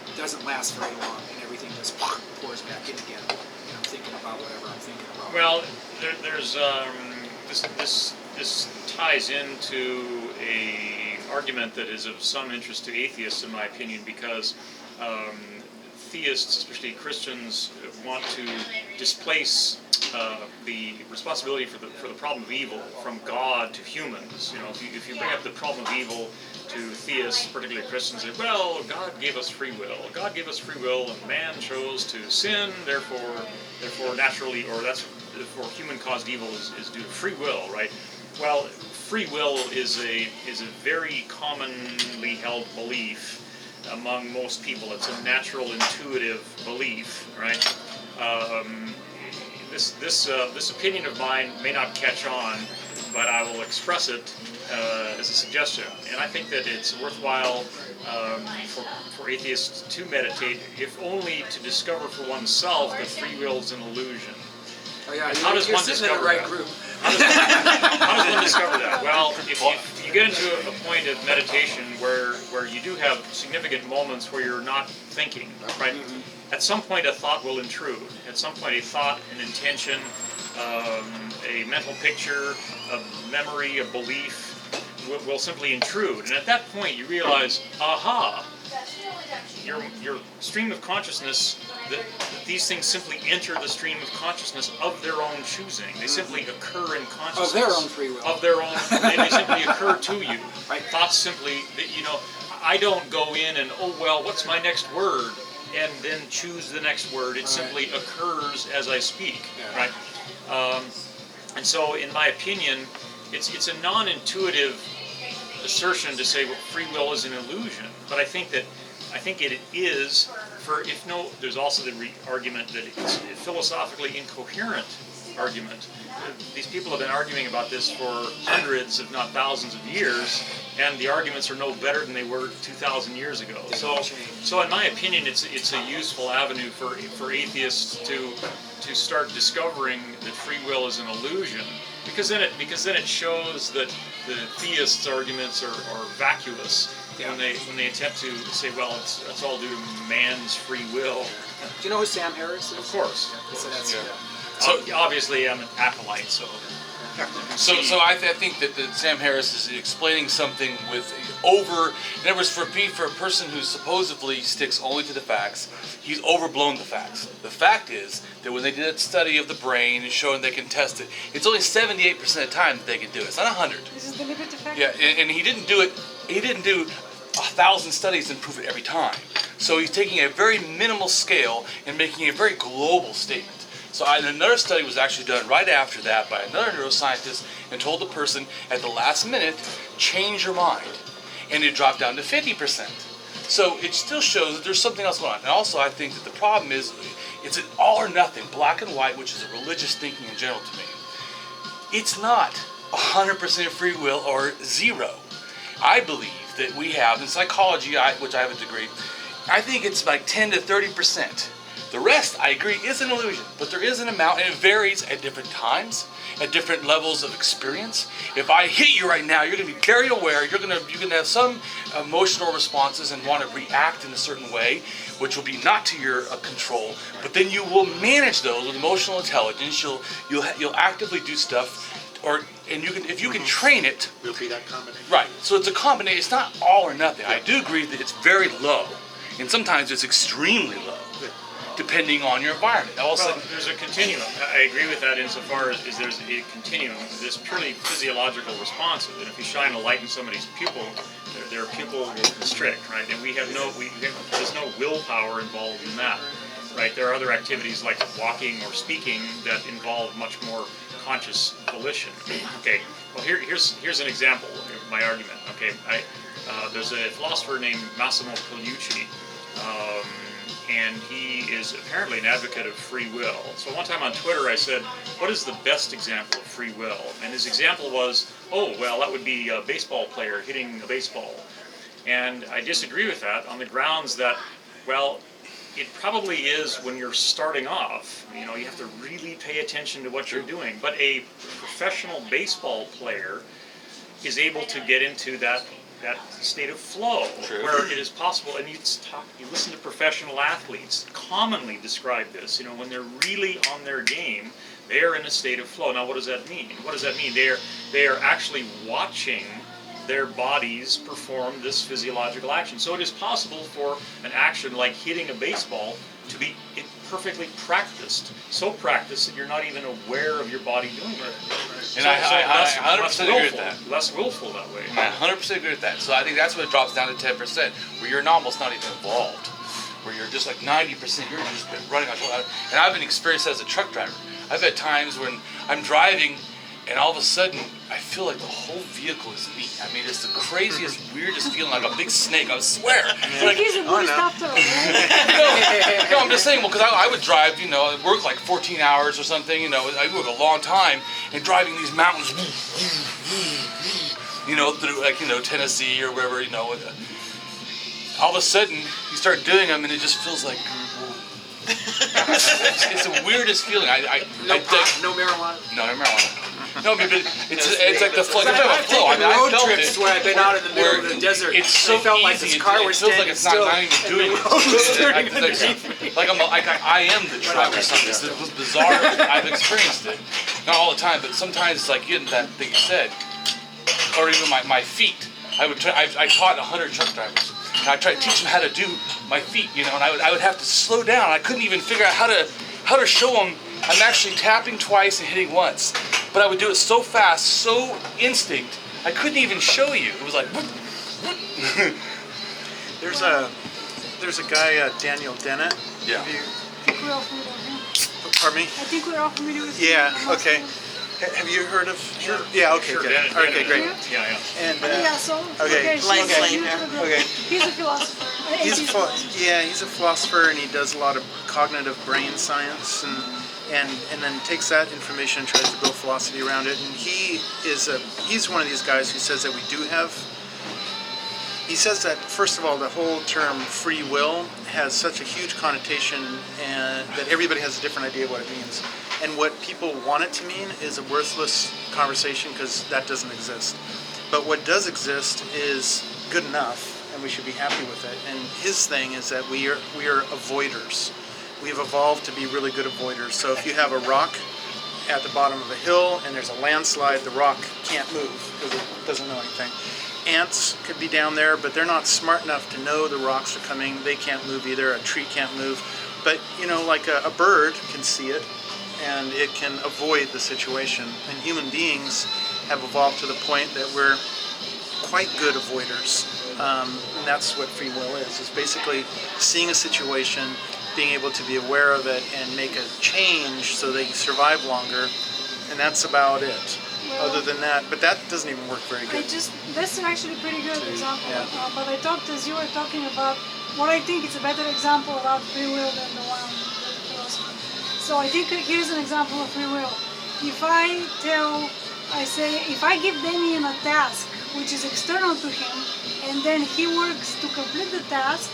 it doesn't last very long, and everything just pours back in again. And I'm thinking about whatever I'm thinking about. Well, there's this ties into a argument that is of some interest to atheists, in my opinion, because theists, especially Christians, want to displace the responsibility for the problem of evil from God to humans. You know, if you bring up the problem of evil to theists, particularly Christians, say, well, God gave us free will. God gave us free will, and man chose to sin. Therefore, naturally, or therefore, human-caused evil is due to free will, right? Well, free will is a very commonly held belief among most people. It's a natural, intuitive belief, right? This opinion of mine may not catch on, but I will express it as a suggestion. And I think that it's worthwhile for atheists to meditate, if only to discover for oneself that free will is an illusion. Oh yeah, How does you're one sitting in discover the right that? group. How does one discover that? Well, if you get into a point of meditation where you do have significant moments where you're not thinking, right? At some point a thought will intrude. At some point a thought, an intention, a mental picture, a memory, a belief will simply intrude. And at that point you realize, aha, your stream of consciousness, that these things simply enter the stream of consciousness of their own choosing. They simply occur in consciousness. Of their own free will. Of their own, they simply occur to you. Right. Thoughts simply, I don't go in and, oh well, what's my next word? And then choose the next word. It simply occurs as I speak, right? And so, in my opinion, it's a non-intuitive assertion to say, well, free will is an illusion. But I think it is. There's also the argument that it's a philosophically incoherent argument. These people have been arguing about this for hundreds, if not thousands of years, and the arguments are no better than they were 2,000 years ago. So in my opinion, it's a useful avenue for atheists to start discovering that free will is an illusion, because then it shows that the theists' arguments are vacuous. When they attempt to say, well, it's all due to man's free will. Do you know who Sam Harris is? Of course. So that's So obviously, I'm an acolyte, so. So I think that Sam Harris is explaining something with over. In other words, for a person who supposedly sticks only to the facts, he's overblown the facts. The fact is that when they did a study of the brain and showing they can test it, it's only 78% of the time that they can do it. It's not 100. This is the limit effect? Yeah, and he didn't do it. He didn't do 1,000 studies and prove it every time. So he's taking a very minimal scale and making a very global statement. So another study was actually done right after that by another neuroscientist and told the person at the last minute, change your mind. And it dropped down to 50%. So it still shows that there's something else going on. And also I think that the problem is, it's an all or nothing, black and white, which is a religious thinking in general to me. It's not 100% free will or zero. I believe that we have, in psychology, which I have a degree, I think it's like 10 to 30%. The rest, I agree, is an illusion, but there is an amount, and it varies at different times, at different levels of experience. If I hit you right now, you're going to be very aware, you're going to have some emotional responses and want to react in a certain way, which will be not to your control, but then you will manage those with emotional intelligence. You'll actively do stuff, and you can, if you can train it. Will be that combination. Right. So it's a combination. It's not all or nothing. I do agree that it's very low, and sometimes it's extremely low, depending on your environment. Also, Well, there's a continuum. I agree with that insofar as there's a continuum. This purely physiological responses, and if you shine a light in somebody's pupil, their pupil will constrict, right? And there's no willpower involved in that, right? There are other activities like walking or speaking that involve much more conscious volition. Okay. Well, here's an example of my argument. Okay. There's a philosopher named Massimo Pigliucci. And he is apparently an advocate of free will. So one time on Twitter I said, what is the best example of free will? And his example was, oh, well, that would be a baseball player hitting a baseball. And I disagree with that on the grounds that, well, it probably is when you're starting off. You have to really pay attention to what you're doing. But a professional baseball player is able to get into that state of flow. True. Where it is possible, and you listen to professional athletes commonly describe this, when they're really on their game, they are in a state of flow. Now what does that mean? They are actually watching their bodies perform this physiological action. So it is possible for an action like hitting a baseball to be perfectly practiced, so practiced that you're not even aware of your body doing it. And I 100% agree with that. Less willful that way. I 100% agree with that. So I think that's when it drops down to 10%, where you're almost not even involved, where you're just like 90%, you're just been running on. And I've been experienced as a truck driver. I've had times when I'm driving, and all of a sudden, I feel like the whole vehicle is me. I mean, it's the craziest, weirdest feeling, like a big snake, I swear. Like, He's a Buddhist after all, right? no, I'm just saying, well, because I would drive, I'd work like 14 hours or something, I work a long time, and driving these mountains, through like, Tennessee or wherever, all of a sudden, you start doing them, and it just feels like, it's the weirdest feeling. No marijuana? No marijuana. No, but it's like the flow. I've Flow. I taken mean, road I felt trips it, where I've been out in the middle of the desert. It's so I felt easy. like this car was it feels standing like it's still. not even doing it. Like I am the truck or something. It's the most bizarre. I've experienced it. Not all the time, but sometimes it's like getting that thing you said, or even my feet. I taught 100 truck drivers. And I tried to teach them how to do my feet, and I would have to slow down. I couldn't even figure out how to show them. I'm actually tapping twice and hitting once, but I would do it so fast, so instinct. I couldn't even show you. It was like. There's a guy, Daniel Dennett. Yeah. I think we're all familiar with him. Pardon me? I think we're all familiar with him. Yeah. Okay. Have you heard of him? Yeah. Okay. Sure, Good. Dennis, Okay. Great. Yeah. And Yeah, so, Okay. Like Okay. later. Okay. He's a philosopher. he's Atheist a philosopher, and he does a lot of cognitive brain science, and then takes that information and tries to build philosophy around it. And he's one of these guys who says that we do have. He says that, first of all, the whole term free will has such a huge connotation, and that everybody has a different idea of what it means. And what people want it to mean is a worthless conversation, because that doesn't exist. But what does exist is good enough, and we should be happy with it. And his thing is that we are avoiders. We've evolved to be really good avoiders. So if you have a rock at the bottom of a hill and there's a landslide, the rock can't move because it doesn't know anything. Ants could be down there, but they're not smart enough to know the rocks are coming. They can't move either. A tree can't move. But, like a bird can see it, and it can avoid the situation. And human beings have evolved to the point that we're quite good avoiders. And that's what free will is. It's basically seeing a situation, being able to be aware of it, and make a change so that you survive longer. And that's about it. Other than that, but that doesn't even work very good. That's actually a pretty good example. Yeah. But I thought, as you were talking about, what I think it's a better example about free will than the one that the philosopher. So I think here's an example of free will. If I give Damien a task which is external to him, and then he works to complete the task,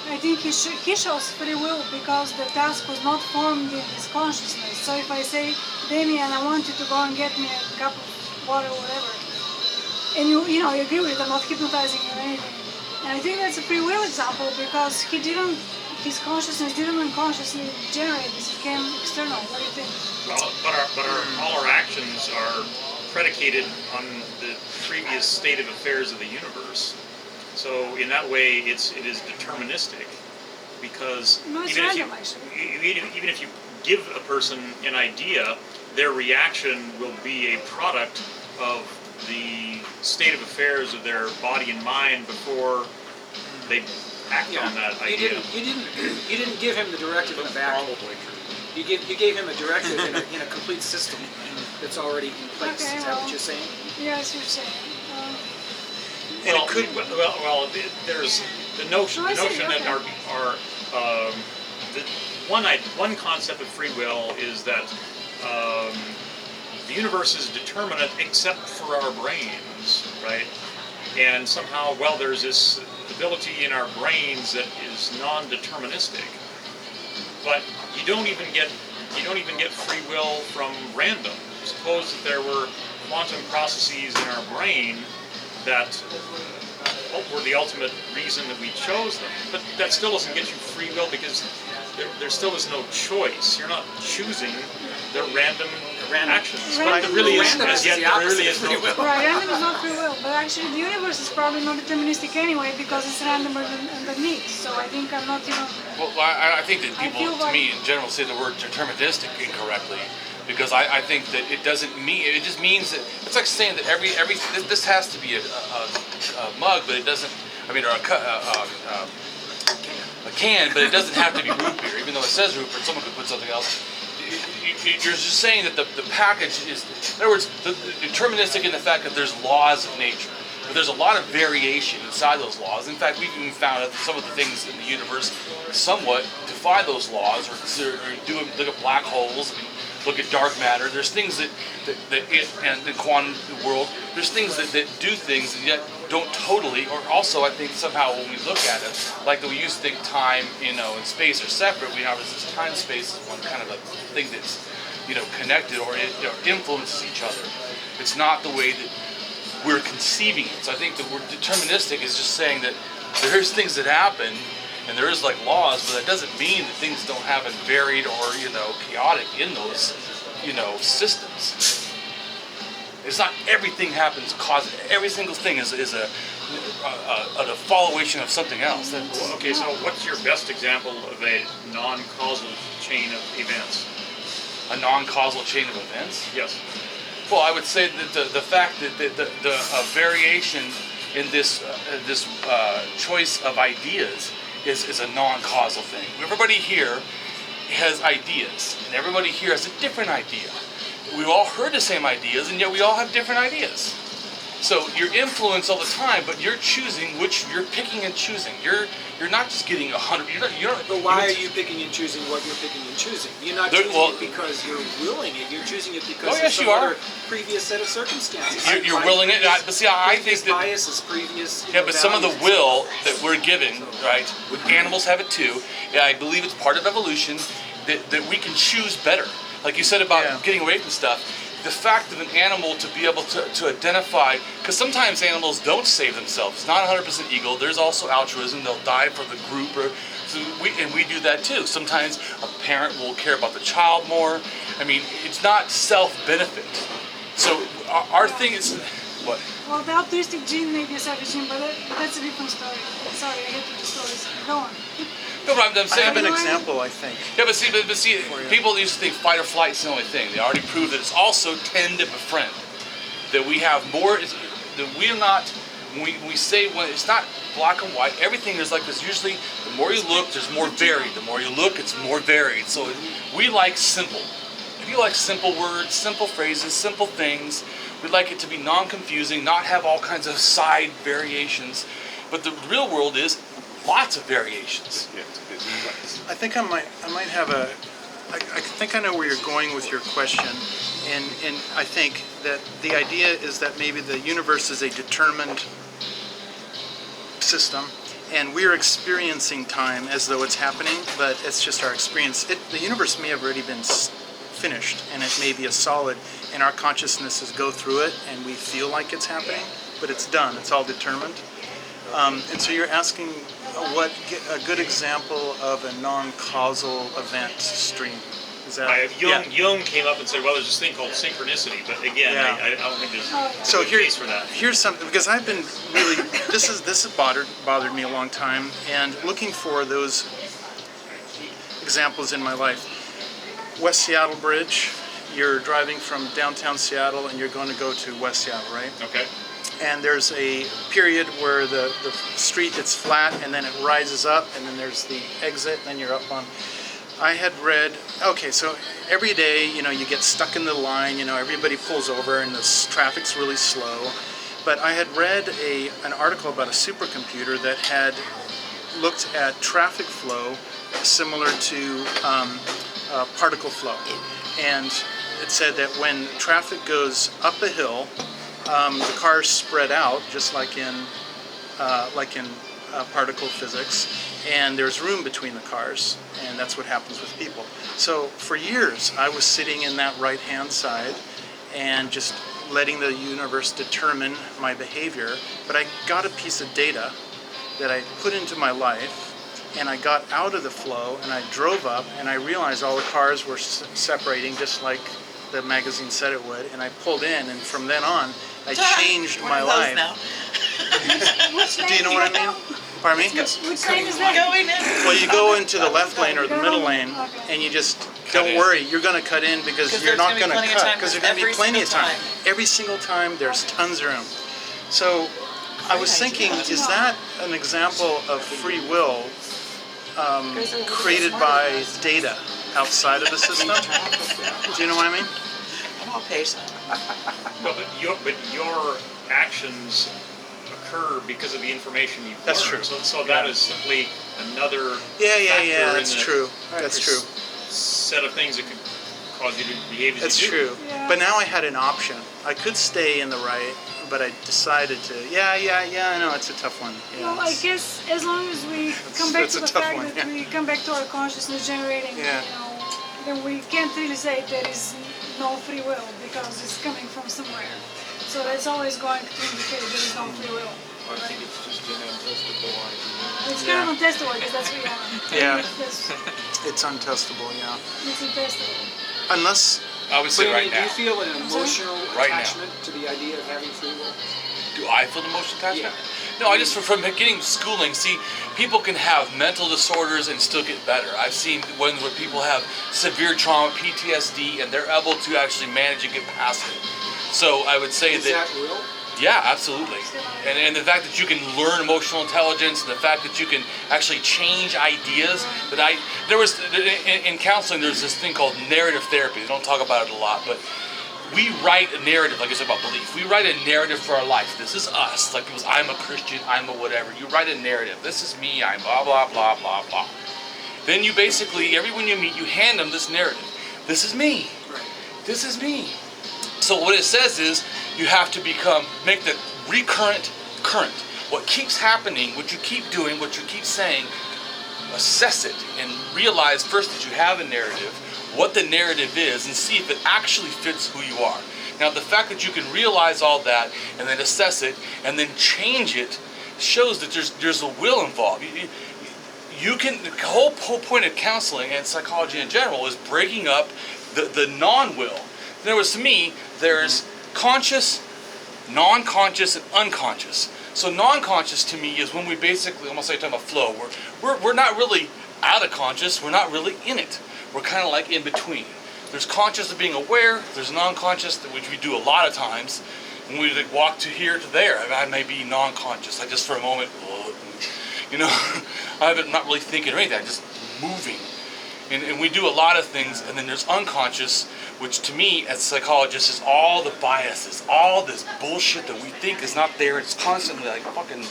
I think he shows free will, because the task was not formed in his consciousness. So if I say, Damien, I want you to go and get me a cup of water or whatever, and you agree with it, I'm not hypnotizing you or anything. And I think that's a free will example, because his consciousness didn't unconsciously generate this, it came external. What do you think? Well, all our actions are predicated on the previous state of affairs of the universe. So in that way, it is deterministic, because No, it's even random, actually. even if you give a person an idea, their reaction will be a product of the state of affairs of their body and mind before they act on that idea. You didn't give him the directive in a vacuum. You gave him a directive in a complete system that's already in place. Okay, Is that what you're saying? Yes, you're saying. And it could. There's the notion that one concept of free will is that the universe is determinate except for our brains, right? And somehow, there's this ability in our brains that is non-deterministic. But you don't even get free will from random. Suppose that there were quantum processes in our brain that were the ultimate reason that we chose them. But that still doesn't get you free will, because there still is no choice. You're not choosing the random random. actions. Right. But there really is, Random as is yet, the there opposite really of is free no. will. Right, random is not free will, but actually the universe is probably not deterministic anyway because it's random underneath. So I think I'm not even. Well, I think that I people, feel to like- me, in general, say the word deterministic incorrectly, because I think that it doesn't mean. It just means that it's like saying that every this has to be a mug, but it doesn't. I mean, or a can, but it doesn't have to be root beer, even though it says root beer. Someone could put something else. You're just saying that the package is, in other words, the deterministic in the fact that there's laws of nature. But there's a lot of variation inside those laws. In fact, we've even found that some of the things in the universe somewhat defy those laws, or look at black holes, I mean, look at dark matter. There's things that and the quantum world, there's things that do things and yet don't totally, or also I think somehow when we look at it, like we used to think time, and space are separate, we have this time space is one kind of a thing that's, connected or influences each other. It's not the way that we're conceiving it. So I think the word deterministic is just saying that there's things that happen and there is like laws, but that doesn't mean that things don't happen varied or, chaotic in those, systems. It's not everything happens every single thing is a followation of something else. Well, okay, so what's your best example of a non-causal chain of events? A non-causal chain of events? Yes. Well, I would say that the fact that the variation in this choice of ideas is a non-causal thing. Everybody here has ideas, and everybody here has a different idea. We've all heard the same ideas, and yet we all have different ideas. So you're influenced all the time, but you're picking and choosing. You're not just getting 100. But why are you picking and choosing what you're picking and choosing? You're not choosing it because you're willing it. You're choosing it because of some other previous set of circumstances. You're willing it, but see, I think that biases, previous. but some of the will that we're given, right? Animals have it too. Yeah, I believe it's part of evolution that we can choose better. Like you said about getting away from stuff. The fact of an animal to be able to identify, because sometimes animals don't save themselves. It's not 100% ego. There's also altruism. They'll die for the group, and we do that too. Sometimes a parent will care about the child more. I mean, it's not self-benefit. So our thing is, what? Well, the altruistic gene may be a selfish gene, but that's a different story. Sorry, I get to the stories. Go on. No, but I'm I saying. have an example, I think. Yeah, but see, people used to think fight or flight is the only thing. They already proved that it's also tend to befriend. That we have more. That we're not. When we say when it's not black and white. Everything is like this. Usually, the more you look, there's more varied. The more you look, it's more varied. So we like simple. If you like simple words, simple phrases, simple things, we like it to be non-confusing, not have all kinds of side variations. But the real world is lots of variations. I think I might have I think I know where you're going with your question, and I think that the idea is that maybe the universe is a determined system, and we're experiencing time as though it's happening, but it's just our experience. The universe may have already been finished, and it may be a solid, and our consciousnesses go through it, and we feel like it's happening, but it's done. It's all determined. And so you're asking what a good example of a non-causal event stream. Is that Jung came up and said, well, there's this thing called synchronicity, but again, I don't think there's so a case for that. Here's something, because I've been really, this has bothered me a long time, and looking for those examples in my life. West Seattle Bridge, you're driving from downtown Seattle and you're going to go to West Seattle, right? Okay. And there's a period where the street, it's flat, and then it rises up, and then there's the exit, and then you're up on. I had read, okay, so every day, you get stuck in the line, everybody pulls over, and the traffic's really slow. But I had read an article about a supercomputer that had looked at traffic flow similar to particle flow. And it said that when traffic goes up a hill, the cars spread out, just like in particle physics, and there's room between the cars, and that's what happens with people. So for years, I was sitting in that right-hand side and just letting the universe determine my behavior, but I got a piece of data that I put into my life, and I got out of the flow, and I drove up, and I realized all the cars were separating just like the magazine said it would, and I pulled in, and from then on, I changed One my of those life. now. Which Do you know what I mean? Pardon me? Which lane is that? Going in. Well, you go into the left lane or the middle lane, Okay. and you just Cut don't in. worry. You're going to cut in because Because you're there's not gonna going be to plenty of cut time because there's going to be every plenty of single time. time. Every single time, there's tons of room. So I was thinking, is that an example of free will created by data outside of the system? Do you know what I mean? I'm all patient. Well, but your actions occur because of the information you've That's learned. true. So that is simply another Yeah, factor in that's the true. That's true. set of things that could cause you to behave as That's you do. true. Yeah. But now I had an option. I could stay in the right, but I decided to. Yeah. I know it's a tough one. Yeah, Well, I it's- guess as long as we come back that's to a the tough fact one, that yeah. we come back to our consciousness generating, Yeah. then we can't really say there is no free will because it's coming from somewhere. So that's always going to indicate there is no free will. I think it's just an untestable idea. It's kind of untestable because that's what you want. Yeah. That's, It's untestable. Yeah. it's untestable. Unless. I would say But right do you now. feel an emotional Right now. attachment to the idea of having free will? Do I feel emotional attachment? Yeah. No, I just from getting schooling. See, people can have mental disorders and still get better. I've seen where people have severe trauma, PTSD, and they're able to actually manage and get past it. So I would say Is that, that real? yeah, absolutely. And the fact that you can learn emotional intelligence, and the fact that you can actually change ideas. There was in counseling, there's this thing called narrative therapy. They don't talk about it a lot, but we write a narrative, like I said about belief. We write a narrative for our life. This is us. Like people say, I'm a Christian, I'm a whatever. You write a narrative. This is me, I'm blah, blah, blah, blah, blah. Then you basically, everyone you meet, you hand them this narrative. This is me. Right. This is me. So what it says is, you have to make the recurrent current. What keeps happening, what you keep doing, what you keep saying, assess it and realize first that you have a narrative, what the narrative is, and see if it actually fits who you are. Now, the fact that you can realize all that and then assess it and then change it shows that there's a will involved. You can. The whole point of counseling and psychology in general is breaking up the non-will. In other words, to me, there's conscious, non-conscious, and unconscious. So non-conscious to me is when we basically, almost like talking about flow, we're not really out of conscious, we're not really in it. We're kind of like in between. There's conscious of being aware, there's non-conscious, which we do a lot of times. When we like walk to here to there, I may be non-conscious. I just for a moment, I'm not really thinking or anything, I'm just moving. And we do a lot of things, and then there's unconscious, which to me, as a psychologist, is all the biases, all this bullshit that we think is not there. It's constantly like fucking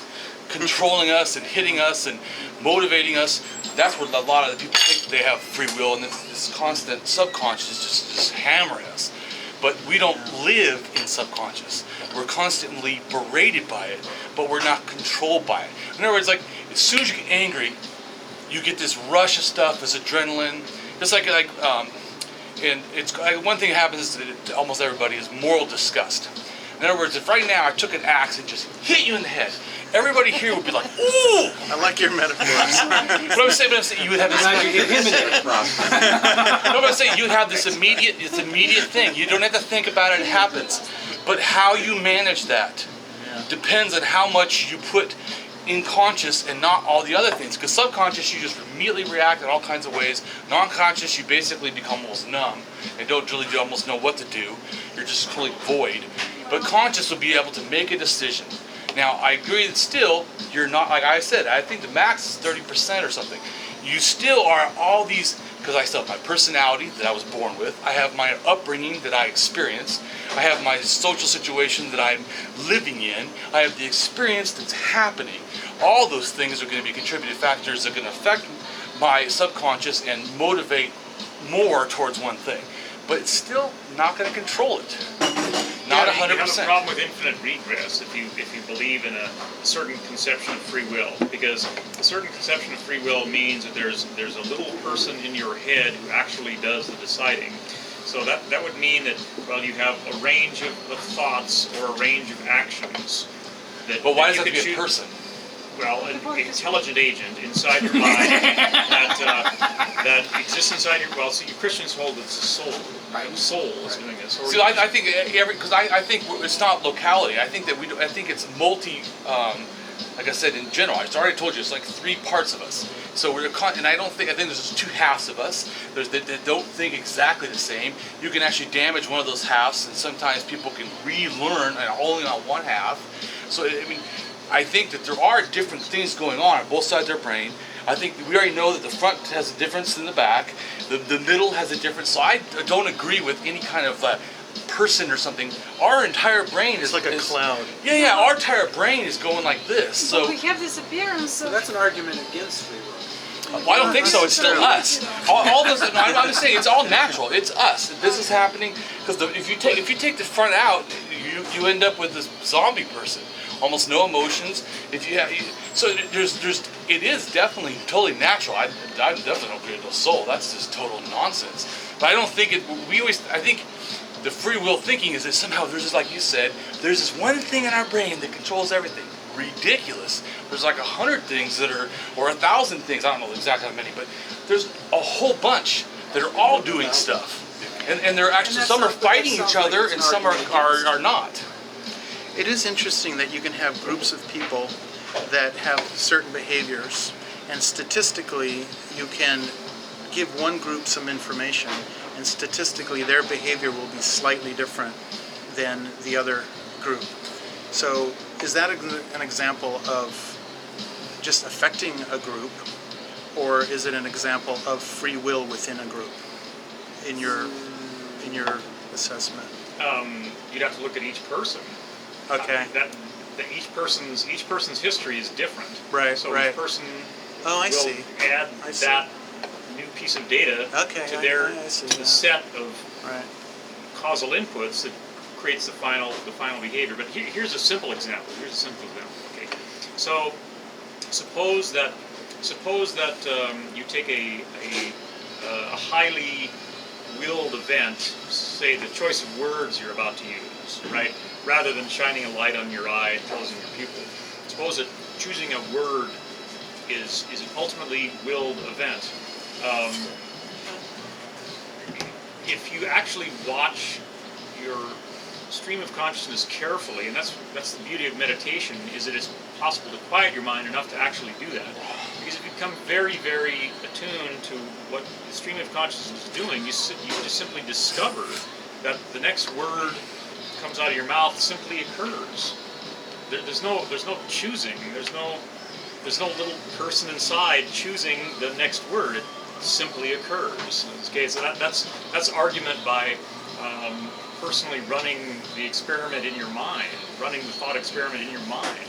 controlling us and hitting us and motivating us. That's where a lot of the people think they have free will, and this constant subconscious just hammering us. But we don't live in subconscious. We're constantly berated by it, but we're not controlled by it. In other words, like as soon as you get angry, you get this rush of stuff, this adrenaline. Just and it's one thing that happens to almost everybody is moral disgust. In other words, if right now I took an axe and just hit you in the head, everybody here would be like, "Ooh!" I like your metaphors. But I'm saying, you would have this. Glad you hit him in there. No, but I'm saying you would have this immediate thing. You don't have to think about it; it happens. But how you manage that depends on how much you put in conscious and not all the other things. Because subconscious, you just immediately react in all kinds of ways. Non-conscious, you basically become almost numb and don't really almost know what to do. You're just completely void. But conscious will be able to make a decision. Now, I agree that still, you're not, like I said, I think the max is 30% or something. You still are all these, because I still have my personality that I was born with. I have my upbringing that I experienced. I have my social situation that I'm living in. I have the experience that's happening. All those things are going to be contributing factors that are going to affect my subconscious and motivate more towards one thing. But it's still not going to control it. Not 100%. You have a problem with infinite regress if you believe in a certain conception of free will, because a certain conception of free will means that there's a little person in your head who actually does the deciding. So that would mean that, well, you have a range of thoughts or a range of actions. But why does you that have to could be a choose- person? Well, an intelligent agent inside your mind that exists inside your. Well, see, Christians hold it's a soul. soul is doing this. Or See, I think because I think it's not locality. I think that I think it's multi. Like I said, in general, I already told you, it's like three parts of us. So and I think there's just two halves of us. There's that don't think exactly the same. You can actually damage one of those halves, and sometimes people can relearn only on one half. So I mean, I think that there are different things going on both sides of their brain. I think we already know that the front has a difference than the back. The middle has a difference. So I don't agree with any kind of person or something. Our entire brain is like a cloud. Yeah, our entire brain is going like this. So But we have this appearance of... That's an argument against free will. well, I don't think so. It's still us. All those. No, I'm just saying it's all natural. It's us. This is happening because if you take the front out, you end up with this zombie person. Almost no emotions. If you have, so it is definitely totally natural. I definitely don't create no soul. That's just total nonsense. But I don't think it. I think the free will thinking is that somehow there's just, like you said, there's this one thing in our brain that controls everything. Ridiculous. There's like 100 things that are, or 1,000 things. I don't know exactly how many, but there's a whole bunch that are all doing stuff, and they're actually some are fighting each other and some are not. It is interesting that you can have groups of people that have certain behaviors, and statistically you can give one group some information, and statistically their behavior will be slightly different than the other group. So is that an example of just affecting a group, or is it an example of free will within a group in your assessment? You'd have to look at each person. Okay. That each person's history is different. Right, So right. each person Oh, I will see. add I see. that new piece of data Okay, to I see to the that. set of Right. causal inputs that creates the final behavior. But here's a simple example. Okay. So suppose that you take a highly willed event, say the choice of words you're about to use, right? Rather than shining a light on your eye and closing your pupil. Suppose that choosing a word is an ultimately willed event. If you actually watch your stream of consciousness carefully, and that's the beauty of meditation, is that it's possible to quiet your mind enough to actually do that. Because if you become very, very attuned to what the stream of consciousness is doing, you just simply discover that the next word comes out of your mouth simply occurs. There's no choosing. There's no little person inside choosing the next word. It simply occurs. Okay, so that's argument by personally running the experiment in your mind, running the thought experiment in your mind.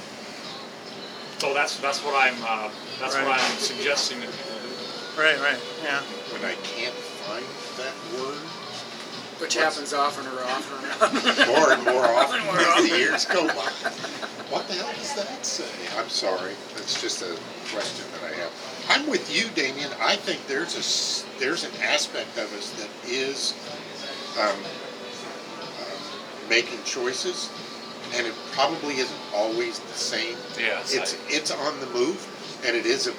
So that's what I'm what I'm suggesting that people do. Right, yeah. When I can't find that word, Which happens oftener and more and more often as the years go by. What the hell does that say? I'm sorry. That's just a question that I have. I'm with you, Damien. I think there's an aspect of us that is making choices, and it probably isn't always the same. Yes, It's on the move, and it's a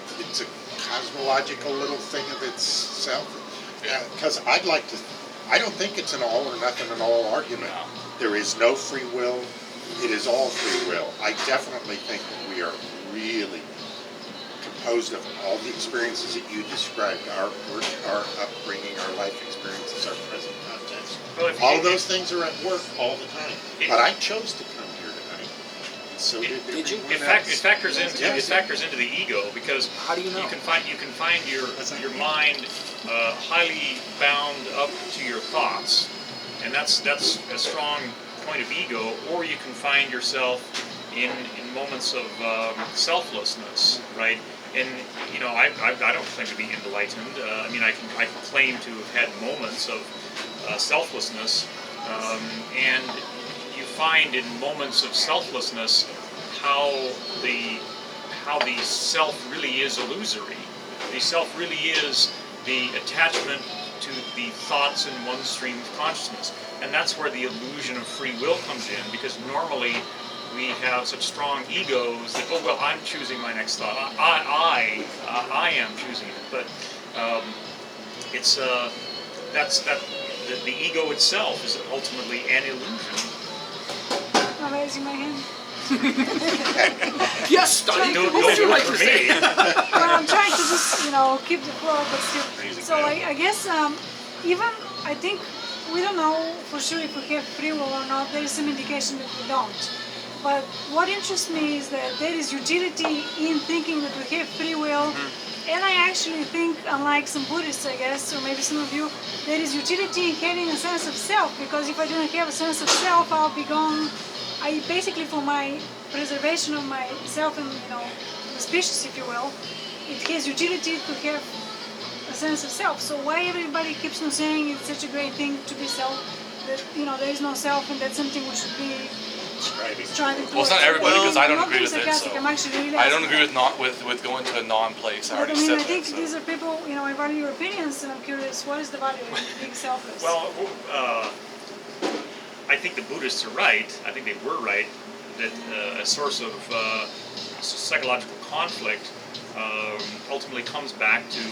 cosmological little thing of itself. Because I don't think it's an all or nothing and all argument. No. There is no free will. It is all free will. I definitely think that we are really composed of all the experiences that you described, our upbringing, our life experiences, our present context. Well, All of those things are at work all the time. But I chose to come here tonight. So did you? everyone It factors else. into Yes. it factors into the ego, because How do you know? you can find your mind highly bound up to your thoughts, and that's a strong point of ego. Or you can find yourself in moments of selflessness, right? And I don't claim to be enlightened. I can claim to have had moments of selflessness, and you find in moments of selflessness how the self really is illusory. The self really is the attachment to the thoughts in one stream of consciousness, and that's where the illusion of free will comes in. Because normally we have such strong egos that I'm choosing my next thought. I am choosing it, but it's the ego itself is ultimately an illusion. I'm raising my hand. Yes, Donnie, Don't what would do you it like for to say? me. Well, I'm trying to just, keep the flow, but still. So I guess even I think we don't know for sure if we have free will or not. There is some indication that we don't. But what interests me is that there is utility in thinking that we have free will. And I actually think, unlike some Buddhists, I guess, or maybe some of you, there is utility in having a sense of self. Because if I don't have a sense of self, I'll be gone. Basically, for my preservation of myself and the species, if you will, it has utility to have a sense of self. So why everybody keeps on saying it's such a great thing to be self? That there is no self, and that's something we should be striving towards. Well, it's not everybody, because I don't I'm not agree being with it. sarcastic, So I'm actually really I don't asking. agree with going to a non-place. I But already I mean, said I think that. these are people. I value your opinions, and I'm curious, what is the value in being selfless? Well, I think the Buddhists are right. I think they were right that a source of psychological conflict ultimately comes back to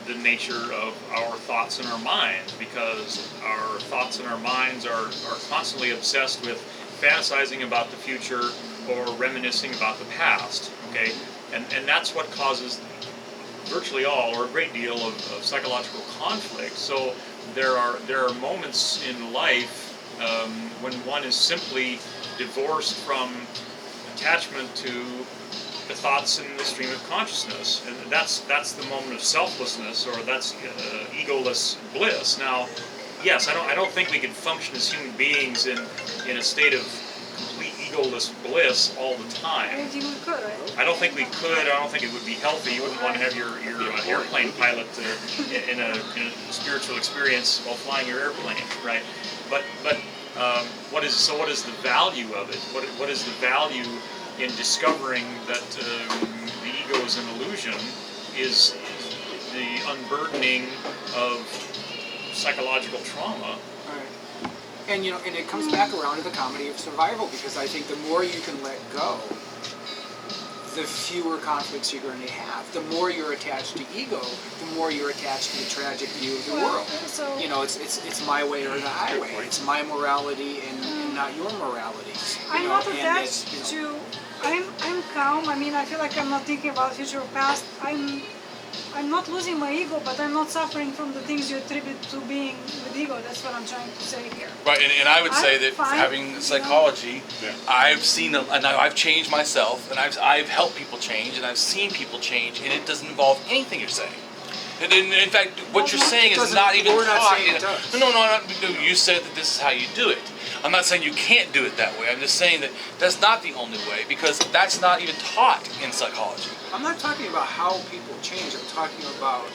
the nature of our thoughts and our minds, because our thoughts and our minds are constantly obsessed with fantasizing about the future or reminiscing about the past. Okay, and that's what causes virtually all or a great deal of psychological conflict. So there are moments in life when one is simply divorced from attachment to the thoughts in the stream of consciousness, and that's the moment of selflessness, or that's egoless bliss. Now, yes, I don't think we can function as human beings in a state of complete egoless bliss all the I time. don't think we could, right? I don't think we could. I don't think it would be healthy. You wouldn't want to have your airplane pilot in a spiritual experience while flying your airplane, right? But what is the value of it? What is the value in discovering that the ego is an illusion? Is the unburdening of psychological trauma. Right. And and it comes back around to the comedy of survival, because I think the more you can let go, the fewer conflicts you're going to have. The more you're attached to ego, the more you're attached to the tragic view of the world. So, It's my way or the highway. It's my morality and not your morality. I'm not attached to. I'm calm. I mean, I feel like I'm not thinking about future or past. I'm not losing my ego, but I'm not suffering from the things you attribute to being with ego. That's what I'm trying to say here. Right, and I would say I'm that fine, having psychology, I've seen, and I've changed myself, and I've helped people change, and I've seen people change, and it doesn't involve anything you're saying. And in fact, what you're saying is not even we're not taught. saying it does. No, you said that this is how you do it. I'm not saying you can't do it that way. I'm just saying that that's not the only way, because that's not even taught in psychology. I'm not talking about how people change. I'm talking about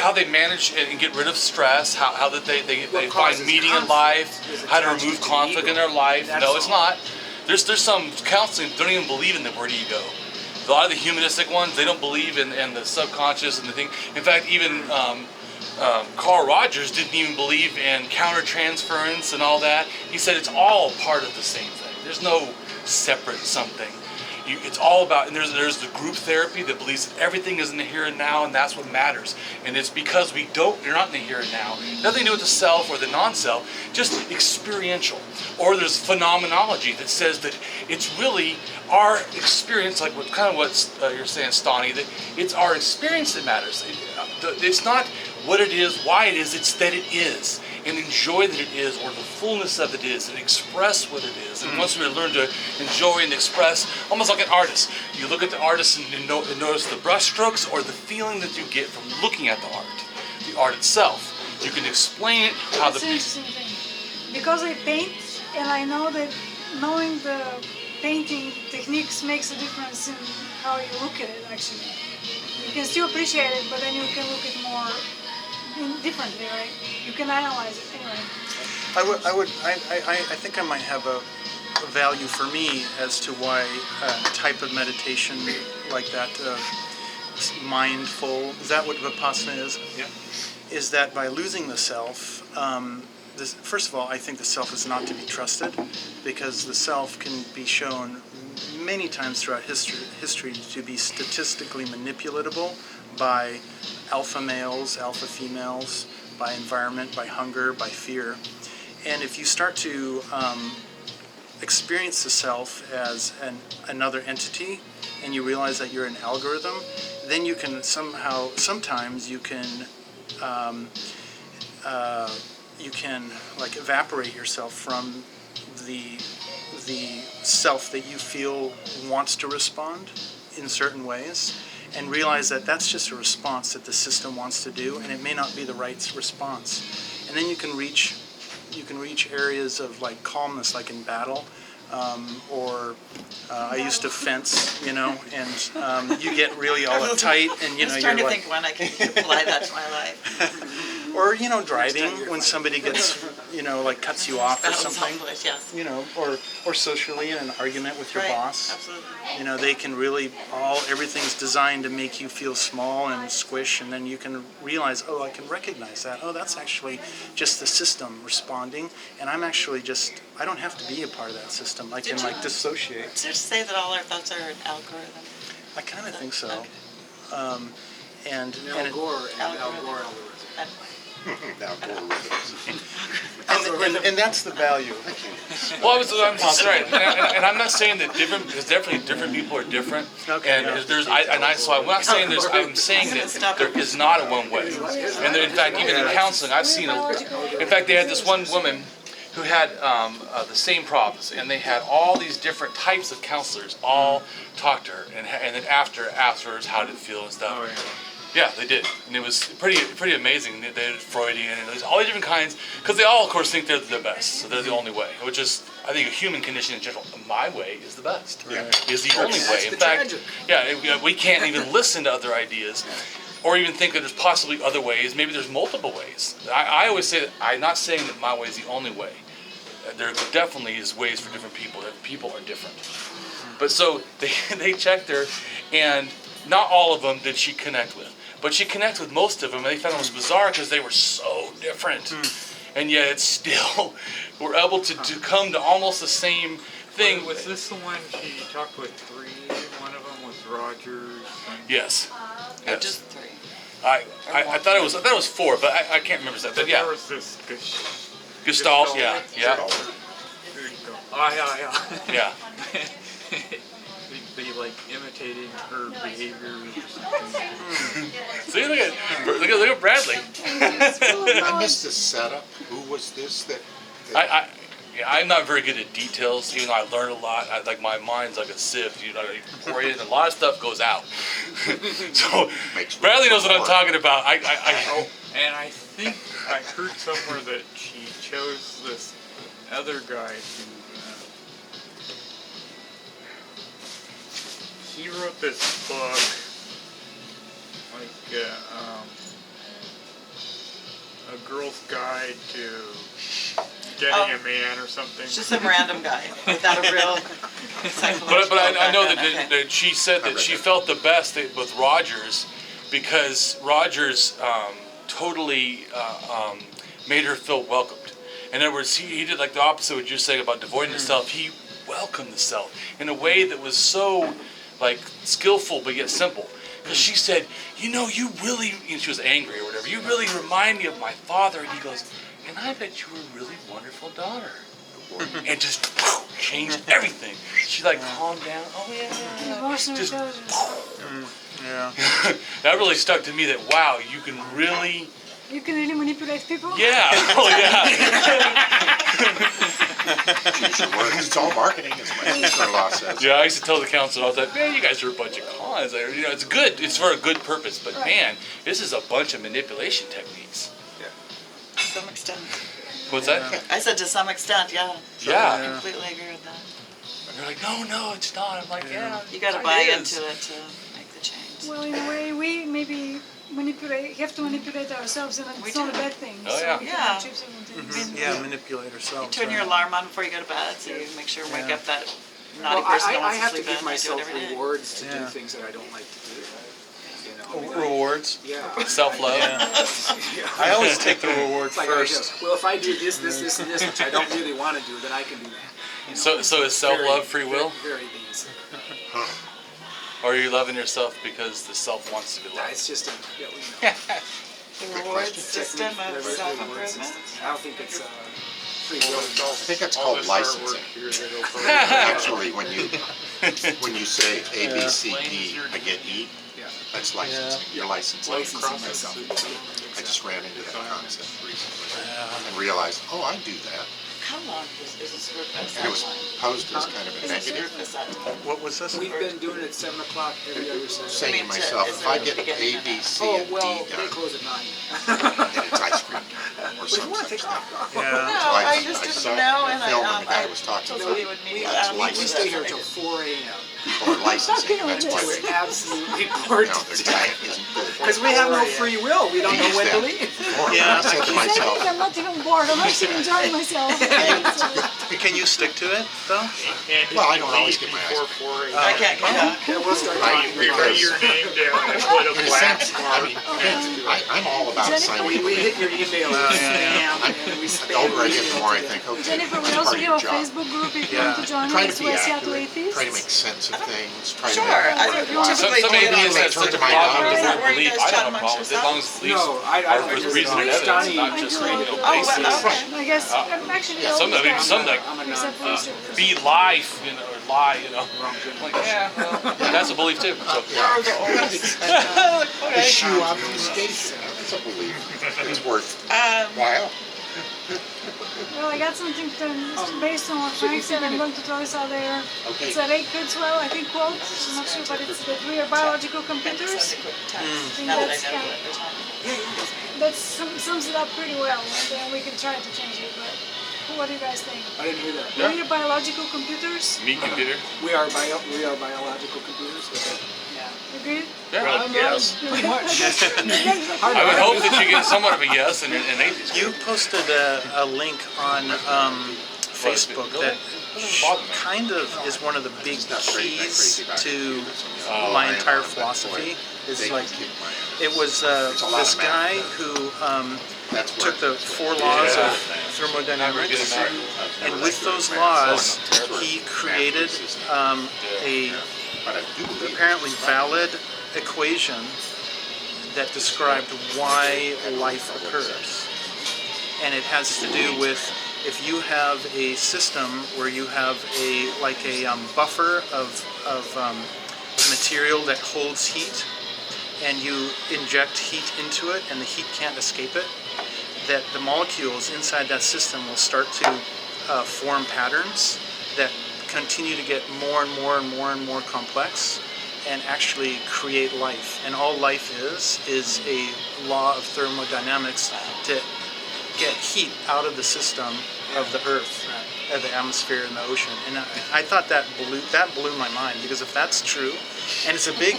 How they manage and get rid of stress, how that they find causes meaning in conflict life, is how to attachment remove to the conflict ego. in their life. That's No, it's all. not. There's some counseling that don't even believe in the word ego. A lot of the humanistic ones, they don't believe in the subconscious and the thing. In fact, even Carl Rogers didn't even believe in countertransference and all that. He said it's all part of the same thing. There's no separate something. It's all about, and there's the group therapy that believes that everything is in the here and now, and that's what matters. And it's because you're not in the here and now. Nothing to do with the self or the non-self, just experiential. Or there's phenomenology that says that it's really our experience, like what you're saying, Stani, that it's our experience that matters. It's not what it is, why it is, it's that it is. And enjoy that it is, or the fullness of it is, and express what it is. And once we learn to enjoy and express, almost like an artist, you look at the artist and notice the brush strokes or the feeling that you get from looking at the art itself. You can explain it, how That's an interesting thing. Because I paint, and I know that knowing the painting techniques makes a difference in how you look at it, actually. You can still appreciate it, but then you can look at it more differently, right? You can analyze it anyway. I think I might have a value for me as to why a type of meditation like that, mindful, is that what Vipassana is? Yeah. Is that by losing the self, first of all, I think the self is not to be trusted, because the self can be shown many times throughout history to be statistically manipulatable by alpha males, alpha females, by environment, by hunger, by fear. And if you start to experience the self as another entity, and you realize that you're an algorithm, then you can sometimes you can like evaporate yourself from the self that you feel wants to respond in certain ways, and realize that that's just a response that the system wants to do, and it may not be the right response. And then you can reach areas of like calmness, like in battle, I used to fence, and you get really all uptight, and I was trying to think when I can apply that to my life. Or driving when somebody gets like cuts you off or something. Yes. Or socially in an argument with your Right. boss. Absolutely. They can really everything's designed to make you feel small and squish, and then you can realize, oh, I can recognize that. Oh, that's actually just the system responding, and I'm actually I don't have to be a part of that system. I can dissociate. Did you say that all our thoughts are an algorithm? I kind of think so. Okay. And Al Gore and Al Algorithm. Gore algorithms. Now, and that's the value. Well, I'm just right, and I'm not saying that because definitely different people are different. Okay, And yeah. I'm not saying I'm saying that there is not a one way. And in fact, even in counseling, I've seen. In fact, they had this one woman who had the same problems, and they had all these different types of counselors all talk to her, and then afterwards, how did it feel and stuff. Oh, yeah. Yeah, they did, and it was pretty amazing. They did Freudian and there's all these different kinds, because they all, of course, think they're the best, so they're the only way. Which is, I think, a human condition in general. My way is the best. Yeah. Is the only way. In fact, we can't even listen to other ideas, or even think that there's possibly other ways. Maybe there's multiple ways. I always say that I'm not saying that my way is the only way. There definitely is ways for different people. That people are different. But so they checked her, and not all of them did she connect with. But she connected with most of them, and they found it was bizarre because they were so different. And yet it's still, we're able to come to almost the same thing. Was this the one she talked with three? One of them was Rogers. Yes. Yes. Just three. I thought it was four, but I can't remember that. But yeah. There was this Gestalt, yeah. There you go. Ah, yeah. Yeah. Be like imitating her behavior or something. See, look at Bradley. I missed the setup. Who was this? I'm not very good at details, even though I learned a lot. My mind's like a sieve. You pour it in, a lot of stuff goes out. So Bradley knows what I'm talking about. And I think I heard somewhere that she chose this other guy who. He wrote this book, A Girl's Guide to Getting a Man or something. It's just some random guy without a real psychological But I know that, background. that she said that she felt the best with Rogers because Rogers totally made her feel welcomed. In other words, he did like the opposite of what you're saying about devoiding the self. He welcomed the self in a way that was so skillful but yet simple. Because she said, you really, she was angry or whatever, you really remind me of my father. And he goes, and I bet you were a really wonderful daughter. And just changed everything. She calmed down. Oh yeah. Emotional Just, intelligence. Yeah. that really stuck to me that, wow, you can really... You can really manipulate people? Yeah. Oh yeah. It's all marketing, as my sister-in-law says. Yeah, I used to tell the council, I was like, man, you guys are a bunch of cons. It's good. It's for a good purpose. But man, this is a bunch of manipulation techniques. To some extent. What's that? I said to some extent, yeah. Yeah. I completely agree with that. And they're like, no, it's not. I'm like, yeah. You got to buy into it to make the change. Well, in a way, we maybe have to manipulate ourselves, and We it's not a do. bad thing. Oh, so yeah. we Yeah. can achieve certain things. Yeah, manipulate ourselves. Turn your alarm on before you go to bed, so you make sure wake up that naughty Well, person that I wants have to to sleep in. give They do it myself every day. rewards to do Yeah. things that I don't like to do. I mean, Rewards. Yeah. Self-love. I always take the reward It's like first. well, if I do this, and this, which I don't really want to do, then I can do that. So is self-love free will? Very basic. Or are you loving yourself because the self wants to be loved? It's just The reward system of self-improvement? I don't think it's free will. I think it's called licensing. Actually, when you say A, B, C, D, I get E, Yeah. that's licensing. You're licensing. Licensing myself. I just ran into that concept recently and realized, oh, I do that. How long is this group as And it was posed as kind of a negative. What was this? We've been doing it at 7 o'clock every other Saying to Saturday. myself, if I get A, B, C, and D Well, they done, close at 9. then it's ice cream or But you something. want to take off? No, Yeah. I just didn't know, and Film when the guy I was talking told about you we would meet. that's I don't We think stay we here did. till 4 a.m. People are licensing, and that's why We're they, absolutely you bored. know, their diet isn't good. Because we have no free will. We don't know when to leave. Yeah, I said to I myself, think I'm not even bored. I'm actually enjoying myself. Can you stick to it though? well, I don't always get my eyes. I can't get that. Yeah, we'll start Right, talking. because Your name down and put a in a black sense, I mean, I'm all about We hit your email spam and we The spam older I your get, the email more I to think, okay, Jennifer, we it's also part of have your a job. Facebook group if you Yeah. want to join Try it. to It's be Seattle accurate, Atheists. try to make sense of things, try to Sure, make I it think worthwhile. Some typically do it atheists on have Turn such to a my problem dog. with Is that their where you belief. guys I chat don't have a amongst problem with it, as long as beliefs No, I are don't with do reason and it. evidence, Stunning. not just Great. you know, Oh, basis. well, I guess I'm actually Yeah, some like I'm a except for non- Easter. be life, you know, or lie, you know. wrong gender. Like, yeah, well, that's a belief too. So. Or the oldest. The Okay. shoe obfuscation, that's a belief. It's worthwhile. Well, I got something based on what Frank said. I'm going to throw this out there. Okay. It's a Ray Kurzweil, I think, quote. I'm not sure, but it's that we are biological computers. Now that I know what they're talking That sums it up pretty well, and then we can try to change it. But what do you guys think? I didn't hear that. Yeah. We are biological computers. Me computer. We are biological computers. Okay. Agreed? Yeah. Well, yes. Pretty much. I would hope that you get somewhat of a yes and an atheist. You posted a link on Facebook that kind of is one of the big keys to my entire philosophy. Is like it was this guy who took the 4 laws of thermodynamics, and with those laws, he created a apparently valid equation that described why life occurs. And it has to do with if you have a system where you have a buffer of material that holds heat, and you inject heat into it and the heat can't escape it, that the molecules inside that system will start to form patterns that continue to get more and more and more and more complex and actually create life. And all life is a law of thermodynamics to get heat out of the system of the earth, of the atmosphere and the ocean. And I thought that blew my mind, because if that's true, and it's a big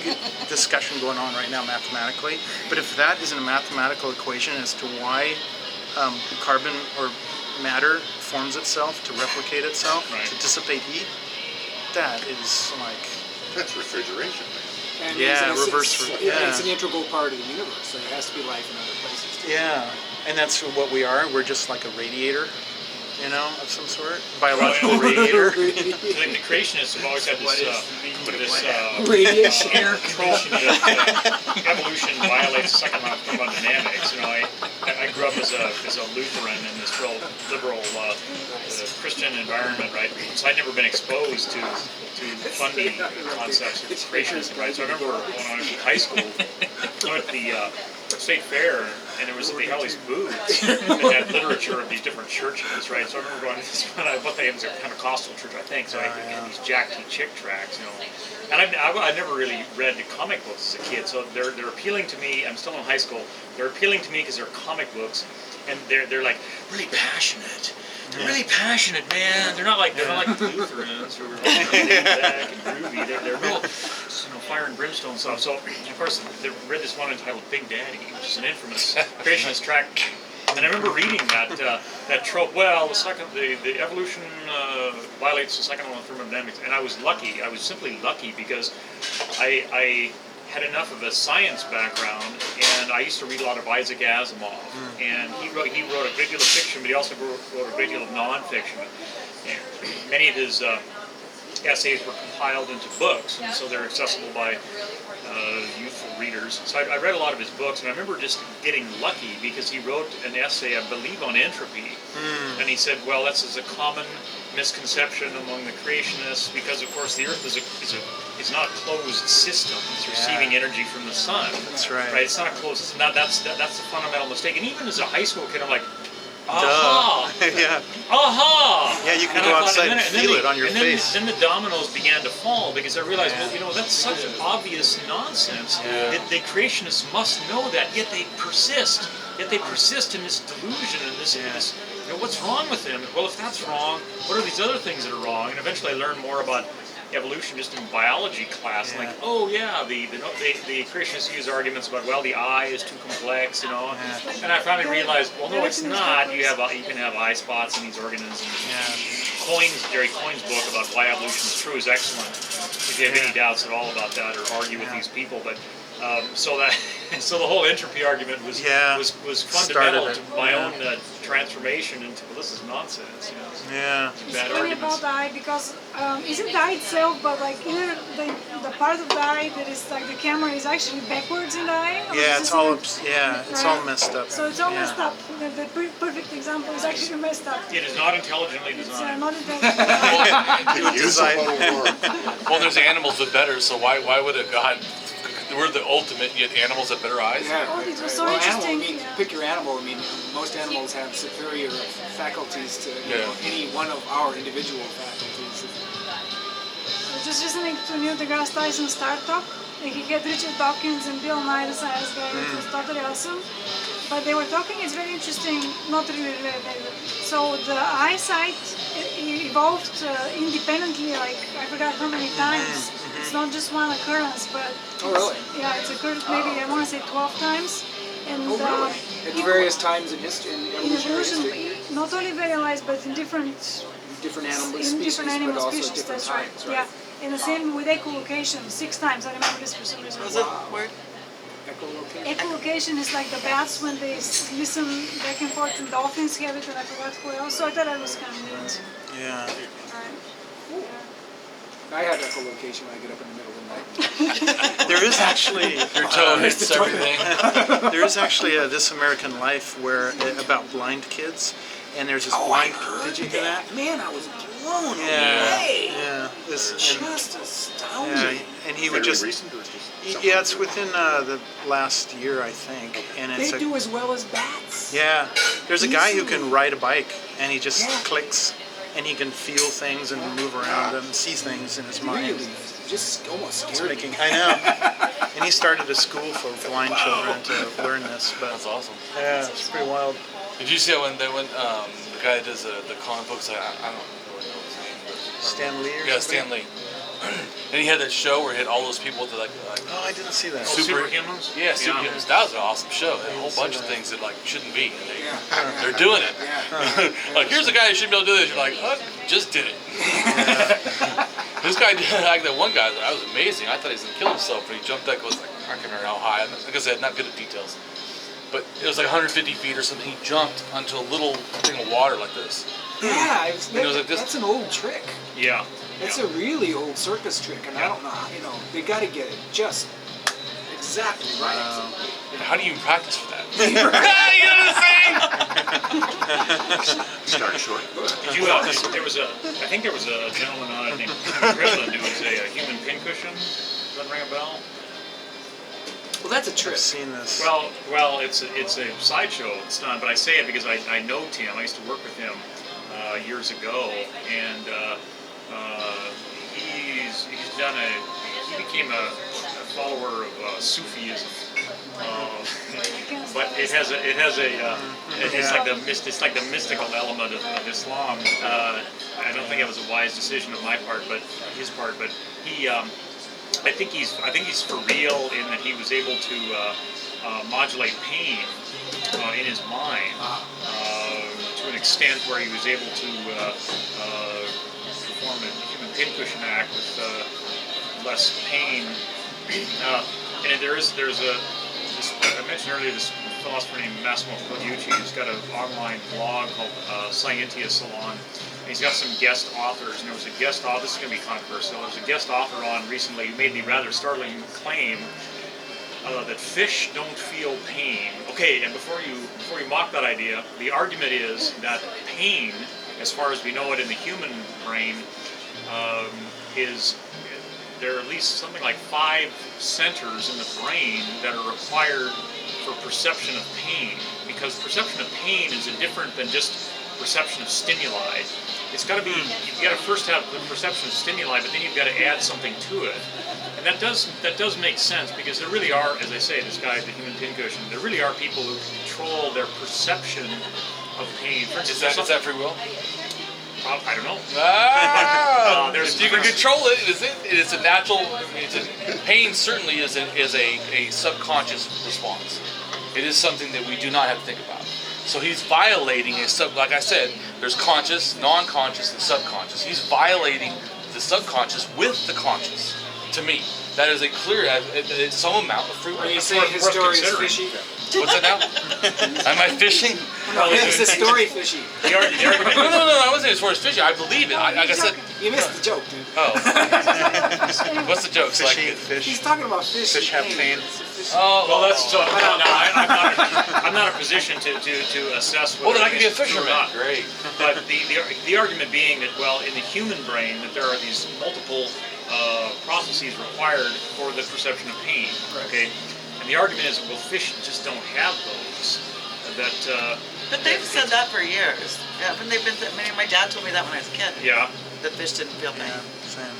discussion going on right now mathematically, but if that isn't a mathematical equation as to why carbon or matter forms itself to replicate itself, to dissipate heat, that is like... That's refrigeration. And Yeah, it's reverse. an integral part of the universe, so there has to be life in other places too. Yeah, and that's what we are. We're just like a radiator, you know, of some sort. Biological radiator. The creationists have always had this Radiation. evolution violates the second law of thermodynamics. You know, I grew up as a Lutheran in this real liberal Christian environment, right? So I'd never been exposed to funny concepts of creationism, right? So I remember when I was in high school, I went to the state fair, and there was they had all these booths that had literature of these different churches, right? So I remember going to this one, it was a Pentecostal church, I think. So I had these Jack T. Chick tracts, you know. And I never really read the comic books as a kid, so they're appealing to me. I'm still in high school. They're appealing to me because they're comic books, and they're like really passionate. They're really passionate, man. They're not like Lutherans who are like laid back and groovy. They're real, fire and brimstone stuff. So of course, they read this one entitled Big Daddy, which is an infamous creationist tract. And I remember reading that trope. Well, the evolution violates the second law of thermodynamics, and I was lucky. I was simply lucky because I had enough of a science background, and I used to read a lot of Isaac Asimov, and he wrote a great deal of fiction, but he also wrote a great deal of nonfiction. And many of his essays were compiled into books, and so they're accessible by youthful readers. So I read a lot of his books, and I remember just getting lucky because he wrote an essay, I believe, on entropy. And he said, well, that's a common misconception among the creationists because, of course, the Earth is not a closed system. It's receiving energy from the sun. That's right. Right? It's not a closed system. That's a fundamental mistake. And even as a high school kid, I'm like, aha! Yeah. Aha! Yeah, you can And go I thought- outside and feel it on your face. Then the dominoes began to fall because I realized, well, that's such obvious nonsense that the creationists must know that, yet they persist. Yet they persist in this delusion and this, what's wrong with them? Well, if that's wrong, what are these other things that are wrong? And eventually I learned more about evolution just in biology class. Like, the creationists use arguments about, well, the eye is too complex, And I finally realized, well, no, it's not. You can have eye spots in these organisms. Jerry Coyne's book about why evolution is true is excellent. If you have any doubts at all about that or argue with these people, but so the whole entropy argument was fundamental to my own transformation into, well, this is nonsense. Yeah. It's Bad funny arguments. about the eye because isn't the eye itself, but like either the part of the eye that is like the camera is actually backwards in the eye. Or Yeah, is it's it all something- it's all messed up. So it's all messed up. The perfect example is actually messed up. It is not intelligently It's designed. not intentional. Use a little more. Well, there's animals with better, so why would a god? We're the ultimate, yet animals have better eyes. Yeah, Oh, it was so well, interesting, Animal, yeah. pick your animal. I mean, most animals have superior faculties to Yeah. any one of our individual faculties. I was just listening to Neil deGrasse Tyson Star Talk. And he had Richard Dawkins and Bill Nye, the science guy. It was totally awesome. But they were talking, it's very interesting, not really related. So the eyesight evolved independently, like I forgot how many times. It's not just one occurrence, but Oh, really? it's occurred maybe, I want to say 12 times. And Oh, really? At various times in history, in in evolutionary evolution, history, not only varialized, but in different different animal in species, different animal but also species. at different That's right. times, Yeah, and the same with echolocation. 6 times. I remember this for some reason. Was it word? Echolocation. Echolocation is like the bats when they listen back and forth, and dolphins have it, and I forgot who else. So I thought that was kind of neat. Yeah. Right. I have echolocation when I get up in the middle of the night. There is actually Your toe hits everything. there is actually a This American Life where about blind kids, and there's this blind. Did you hear that? Man, I was blown Yeah. away. Yeah. This. Just Yeah. astounding. And he would Fairly just. recent or just Yeah, it's within the last year, I think, and it's They do as well as bats. Yeah, there's a guy who can Easily. ride a bike, and he just Yeah. clicks, and he can feel things and move around and see things in his mind. Really, just almost It's scared me. making, I know. And he started a school for blind children to learn this, but That's awesome. yeah, it's pretty wild. Did you see that when the guy that does the comic books? I don't really know his name. But, Stan Lee or Yeah, something? Stan Lee. And he had that show where he had all those people with the Oh, I didn't see that. Superhumans? Yeah, Superhumans. That was an awesome show. It had a whole bunch of things that shouldn't be. And Yeah. they're doing it. Yeah. Like, here's a guy who shouldn't be able to do this. You're like, oh, just did it. This guy did like that one guy. That was amazing. I thought he was gonna kill himself, but he jumped that goes like I can't remember how high. Like I said, not good at details. But it was like 150 feet or something. He jumped onto a little thing of water like this. Yeah, And it was like this. that's an old trick. Yeah. That's a really old circus trick, and I don't know how, they got to get it just exactly right. How do you practice for that? You know what I'm saying? start short. Did you, I think there was a gentleman on it named Krillin who was a human pincushion. Does that ring a bell? Well, that's a I've trick. seen this. Well, it's a sideshow stunt, but I say it because I know Tim. I used to work with him years ago, and he became a follower of Sufism. But it's like the mystical element of Islam. I don't think it was a wise decision on my part, but his part. But he, I think he's for real in that he was able to modulate pain in his mind to an extent where he was able to perform a human pincushion act with less pain. And there's I mentioned earlier this philosopher named Massimo Pigliucci who's got an online blog called Scientia Salon. And he's got some guest authors, and there was a guest author, this is going to be controversial, there was a guest author on recently who made the rather startling claim that fish don't feel pain. Okay, and before you mock that idea, the argument is that pain, as far as we know it in the human brain, is there are at least something like 5 centers in the brain that are required for perception of pain, because perception of pain is different than just perception of stimuli. It's got to be, you've got to first have the perception of stimuli, but then you've got to add something to it. And that does make sense, because there really are, as I say, this guy, the human pincushion, there really are people who control their perception of pain. For instance, Is that free will? I don't know. If you can control it, it is a natural. Pain certainly is a subconscious response. It is something that we do not have to think about. So he's violating like I said, there's conscious, non-conscious, and subconscious. He's violating the subconscious with the conscious. To me, that is a clear, it's some amount of free will. Are you saying his story is fishy? What's that now? Am I fishing? No, is the story fishy? The argument, No, I wasn't as far as fishing. I believe it. Like I said. You missed the joke, dude. Oh. What's the joke? Fishy, Like, fish. He's talking about fish. Fish have pain. well, that's so. I'm not in a position to assess whether then I can be a it's true or fisherman. not. Great. But the argument being that, well, in the human brain, that there are these multiple processes required for the perception of pain. Okay, and the argument is, well, fish just don't have those. But they've said that for years. Yeah, when they've been. My dad told me that when I was a kid. Yeah. That fish didn't feel pain.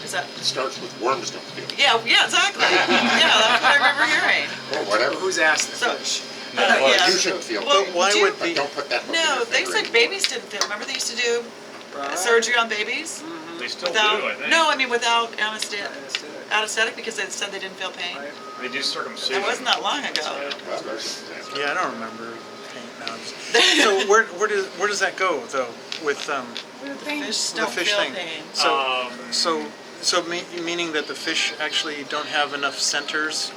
Is that? It starts with worms don't feel. Yeah, exactly. Yeah, that's what I remember hearing. Or whatever. Who's asked the So, fish? Well, yeah. you shouldn't feel. Well, Why do you- would But don't put that. No, they said babies didn't feel. Remember they used to do surgery on babies They still without. do, I think. No, I mean without anesthetic because they said they didn't feel pain. They do circumcision. That wasn't that long ago. Well, there's an example. Yeah, I don't remember paint now. So where does that go though with With pain. Fish the don't fish feel thing? pain. So meaning that the fish actually don't have enough centers.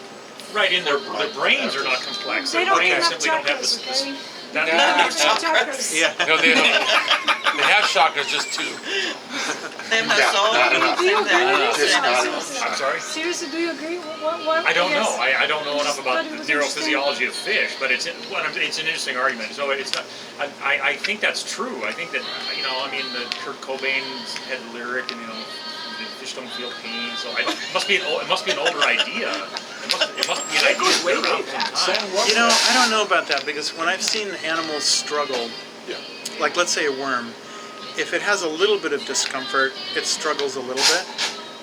Right, in their brains are not complex. They Their don't brains have simply don't have chakras, this. okay? That, They don't have chakras. Yeah. No, they have chakras, just 2. They have no Yeah, soul. not enough. Do you agree with Just this? not Seriously. I'm sorry? Seriously, do you agree? What, I don't yes. know. I don't know enough about But it the was interesting. neurophysiology of fish, but it's an interesting argument. So it's not. I think that's true. I think that the Kurt Cobain had the lyric, and the fish don't feel pain. So it must be an older idea. It must be an idea that's been around for some time. I don't know about that because when I've seen animals struggle, like let's say a worm, if it has a little bit of discomfort, it struggles a little bit.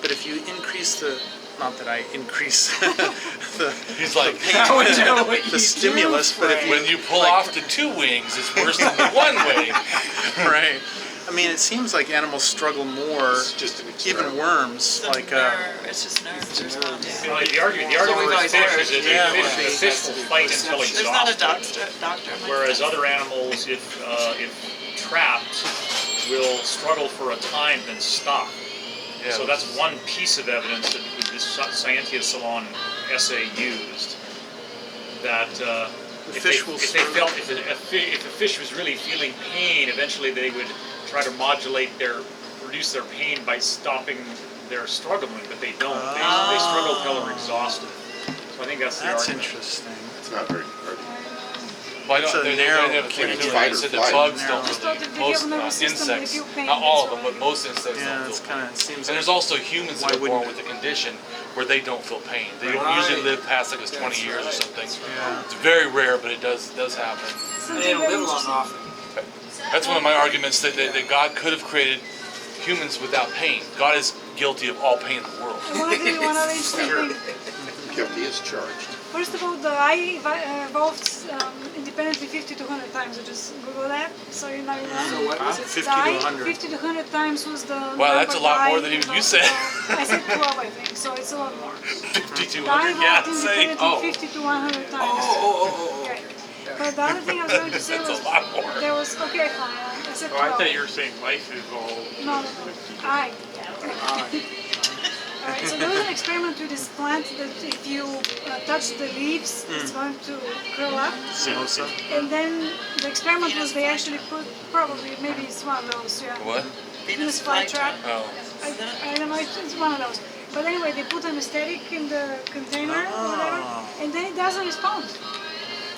But if you increase not that I increase He's like, the stimulus, but if you, when you pull off the 2 wings, it's worse than the 1 wing. right. I mean, it seems like animals struggle more, It's just an even experiment. worms, It's like it's just nerves responding. Well, the argument we've with always fish heard. is that Yeah, the fish will fight until There's not a exhausted. doctor. Whereas other animals, if trapped, will struggle for a time then stop. Yeah. So that's one piece of evidence that this Scientia Salon essay used. That if a fish was really feeling pain, eventually they would try to reduce their pain by stopping their struggling, but they don't. They struggle until they're exhausted. So I think that's the that's argument. interesting. It's not very. Well, It's a they narrow- have a thing to do. Fight They or said flight. that bugs Narrow. don't. Just thought that they Most have a nervous system, they insects, feel pain, not all of that's them, why. but most insects Yeah, don't it's feel kind pain. of seems. And there's also humans Why that are born wouldn't with a condition where they don't feel pain. They don't usually live past like 20 years or something. Yeah. It's very rare, but it does happen. Something They don't very live long interesting. often. That's one of my arguments that God could have created humans without pain. God is guilty of all pain in the world. And one of the interesting things. Guilty is charged. First of all, the eye evolved independently 50 to 100 times. I just Google that, so you know. So what was it? 50 to The eye, 100. 50 to 100 times was the. Wow, that's a lot number more eye than even you evolved. said. I said 12, I think, so it's a lot more. 5200, The eye yeah, evolved say. independently 50 to 100 times. Okay. But the other thing I was going to say That's was a lot more. there was okay, fine. I said 12. Oh, I thought you were saying life is all. No. Eye. Alright, so there was an experiment with this plant that if you touch the leaves, it's going to curl up. Simosa. And then the experiment was they actually put, probably, maybe it's one of those, yeah. What? Venus flytrap. Oh. I don't know, it's one of those. But anyway, they put anesthetic in the container or whatever, Oh. and then it doesn't respond.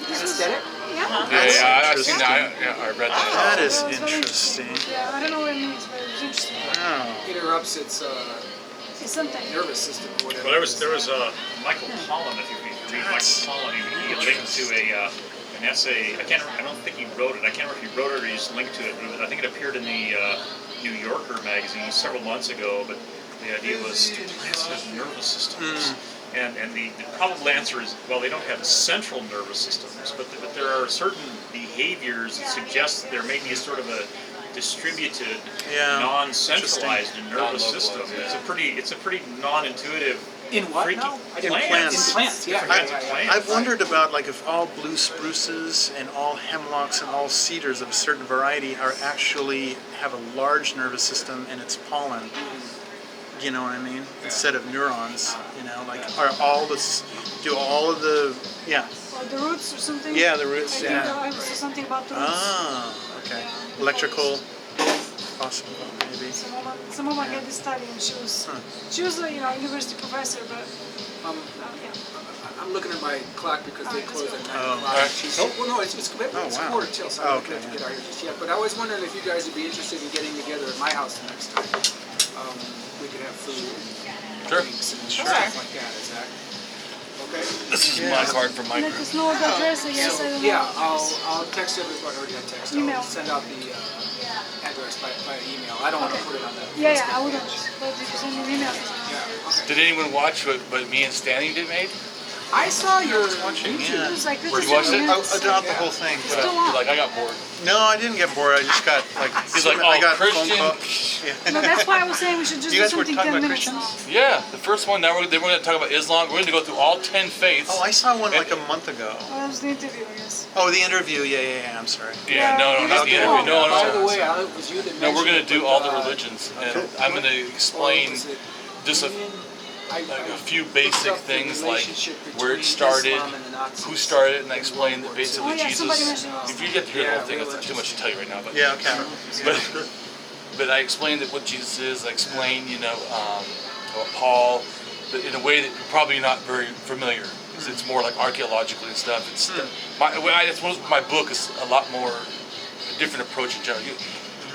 Anesthetic? Yeah. Yeah, I've seen that. I read that. That is That was very interesting. Yeah, I don't know what it means, but it was interesting. Wow. Interrupts its It's something. nervous system or whatever. Well, there was Michael Pollan, if you read Michael Pollan, he linked to an essay. I don't think he wrote it. I can't remember if he wrote it or he just linked to it. But I think it appeared in the New Yorker magazine several months ago. But the idea was plants have nervous systems. And the probable answer is, well, they don't have central nervous systems, but there are certain behaviors that suggest that there may be a sort of a distributed, non-centralized nervous system. It's a pretty non-intuitive. In what freaky now? In plants. In plants, yeah. I've wondered about like if all blue spruces and all hemlocks and all cedars of a certain variety are actually have a large nervous system and it's pollen. You know what I mean? Instead of neurons, you know, like are all this, do all of the, Or the roots or something? Yeah, the roots, I think yeah. I saw something about the roots. okay. Yeah. Electrical, possible, maybe. Some woman had this study and she was a university professor, but yeah. I'm looking at my clock because they Alright, close let's at go. 9 o'clock. Well, no, it's wow. quarter till, so I don't have to get out here just yet. But I was wondering if you guys would be interested in getting together at my house the next time. We could have food and drinks and stuff like that. Is that okay? This is my card for my Let group. us know the address, I guess. I don't know. Yeah, I'll text everybody, or not text, Email. I'll send out the address by email. I don't want to put it on the Yeah, I wouldn't. But if you send me an email. Yeah, okay. Did anyone watch what me and Stanley did made? I saw your watching, It was like Where you watched it? Not the whole thing. It's But too long. Like I got bored. no, I didn't get bored. I just got like. He's like, I oh, got phone Christian. call. No, that's why I was saying we should just You do guys were something talking 10 about minutes Christians? long. Yeah, the first one. Now we're going to talk about Islam. We're going to go through all 10 faiths. Oh, I saw one like a month ago. Well, that was the interview, I guess. Oh, the interview. Yeah. I'm sorry. Yeah, no, not the interview. No, By the no. way, it was you that No, we're going to mentioned do it, all but, the religions, and I'm going to explain just a few basic things like where it started, who started it, and I explained that basically Oh, yeah, somebody Jesus. mentioned If you get to hear the whole thing, it's too much to tell you right now. But Yeah. Okay. but I explained that what Jesus is. I explained, Paul, but in a way that you're probably not very familiar, because it's more like archaeologically and stuff. It's my book is a lot more a different approach in general.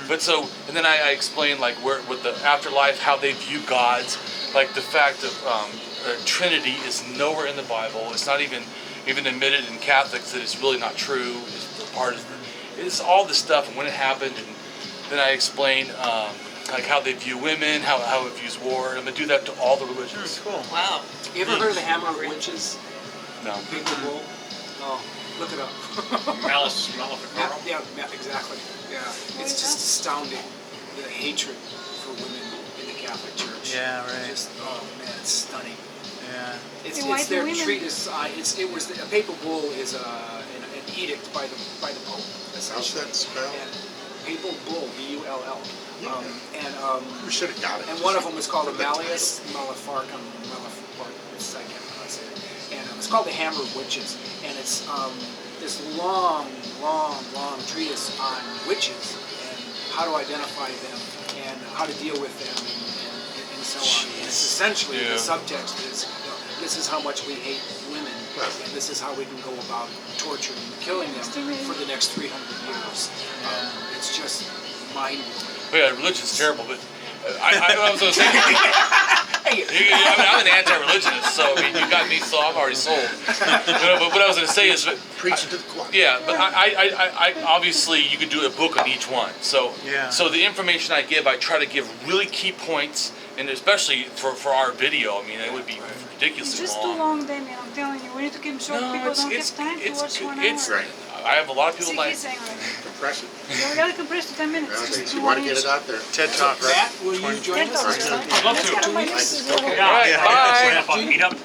But so, and then I explained like with the afterlife, how they view gods, like the fact of Trinity is nowhere in the Bible. It's not even admitted in Catholics that it's really not true. It's all this stuff and when it happened, and then I explained like how they view women, how it views war. I'm gonna do that to all the religions. Cool. Wow. You ever heard of the Hammer of Witches? No. Paper Bull? Oh, look it up. Malice Maleficarum. Yeah, exactly. Yeah, it's just astounding the hatred for women in the Catholic Church. Yeah, right. Just, oh man, it's stunning. Yeah. It's Why do their women- treatise. A papal bull is an edict by the Pope. How's Essentially. that spelled? And papal bull, B-U-L-L. We should have got it. And one of them was called the Malleus Maleficarum. I can't pronounce it. And it was called the Hammer of Witches. And it's this long treatise on witches and how to identify them and how to deal with them and so on. And it's essentially the subtext is, this is how much we hate women, and this is how we can go about torturing and killing them for the next 300 years. It's just mind-blowing. But yeah, religion's terrible, but I was going to say, I'm an anti-religionist, so I mean, you got me, so I'm already sold. But what I was going to say is, Preaching to the choir. yeah, but I obviously you could do a book on each one. So the information I give, I try to give really key points, and especially for our video, I mean, it would be It's ridiculously just too long. long, Damien. I'm telling you. We need to keep it short. People don't have time to watch 1 hour. Right. I have a lot of people See, like. he's saying right. Compress it. Yeah, we gotta compress to 10 minutes. Well, Just you do want one to get each. it out there. TED Talk. Matt, will you join TED us? Talks is fine. I'd love That's to. kind of my news as well. All right, bye. Meetup.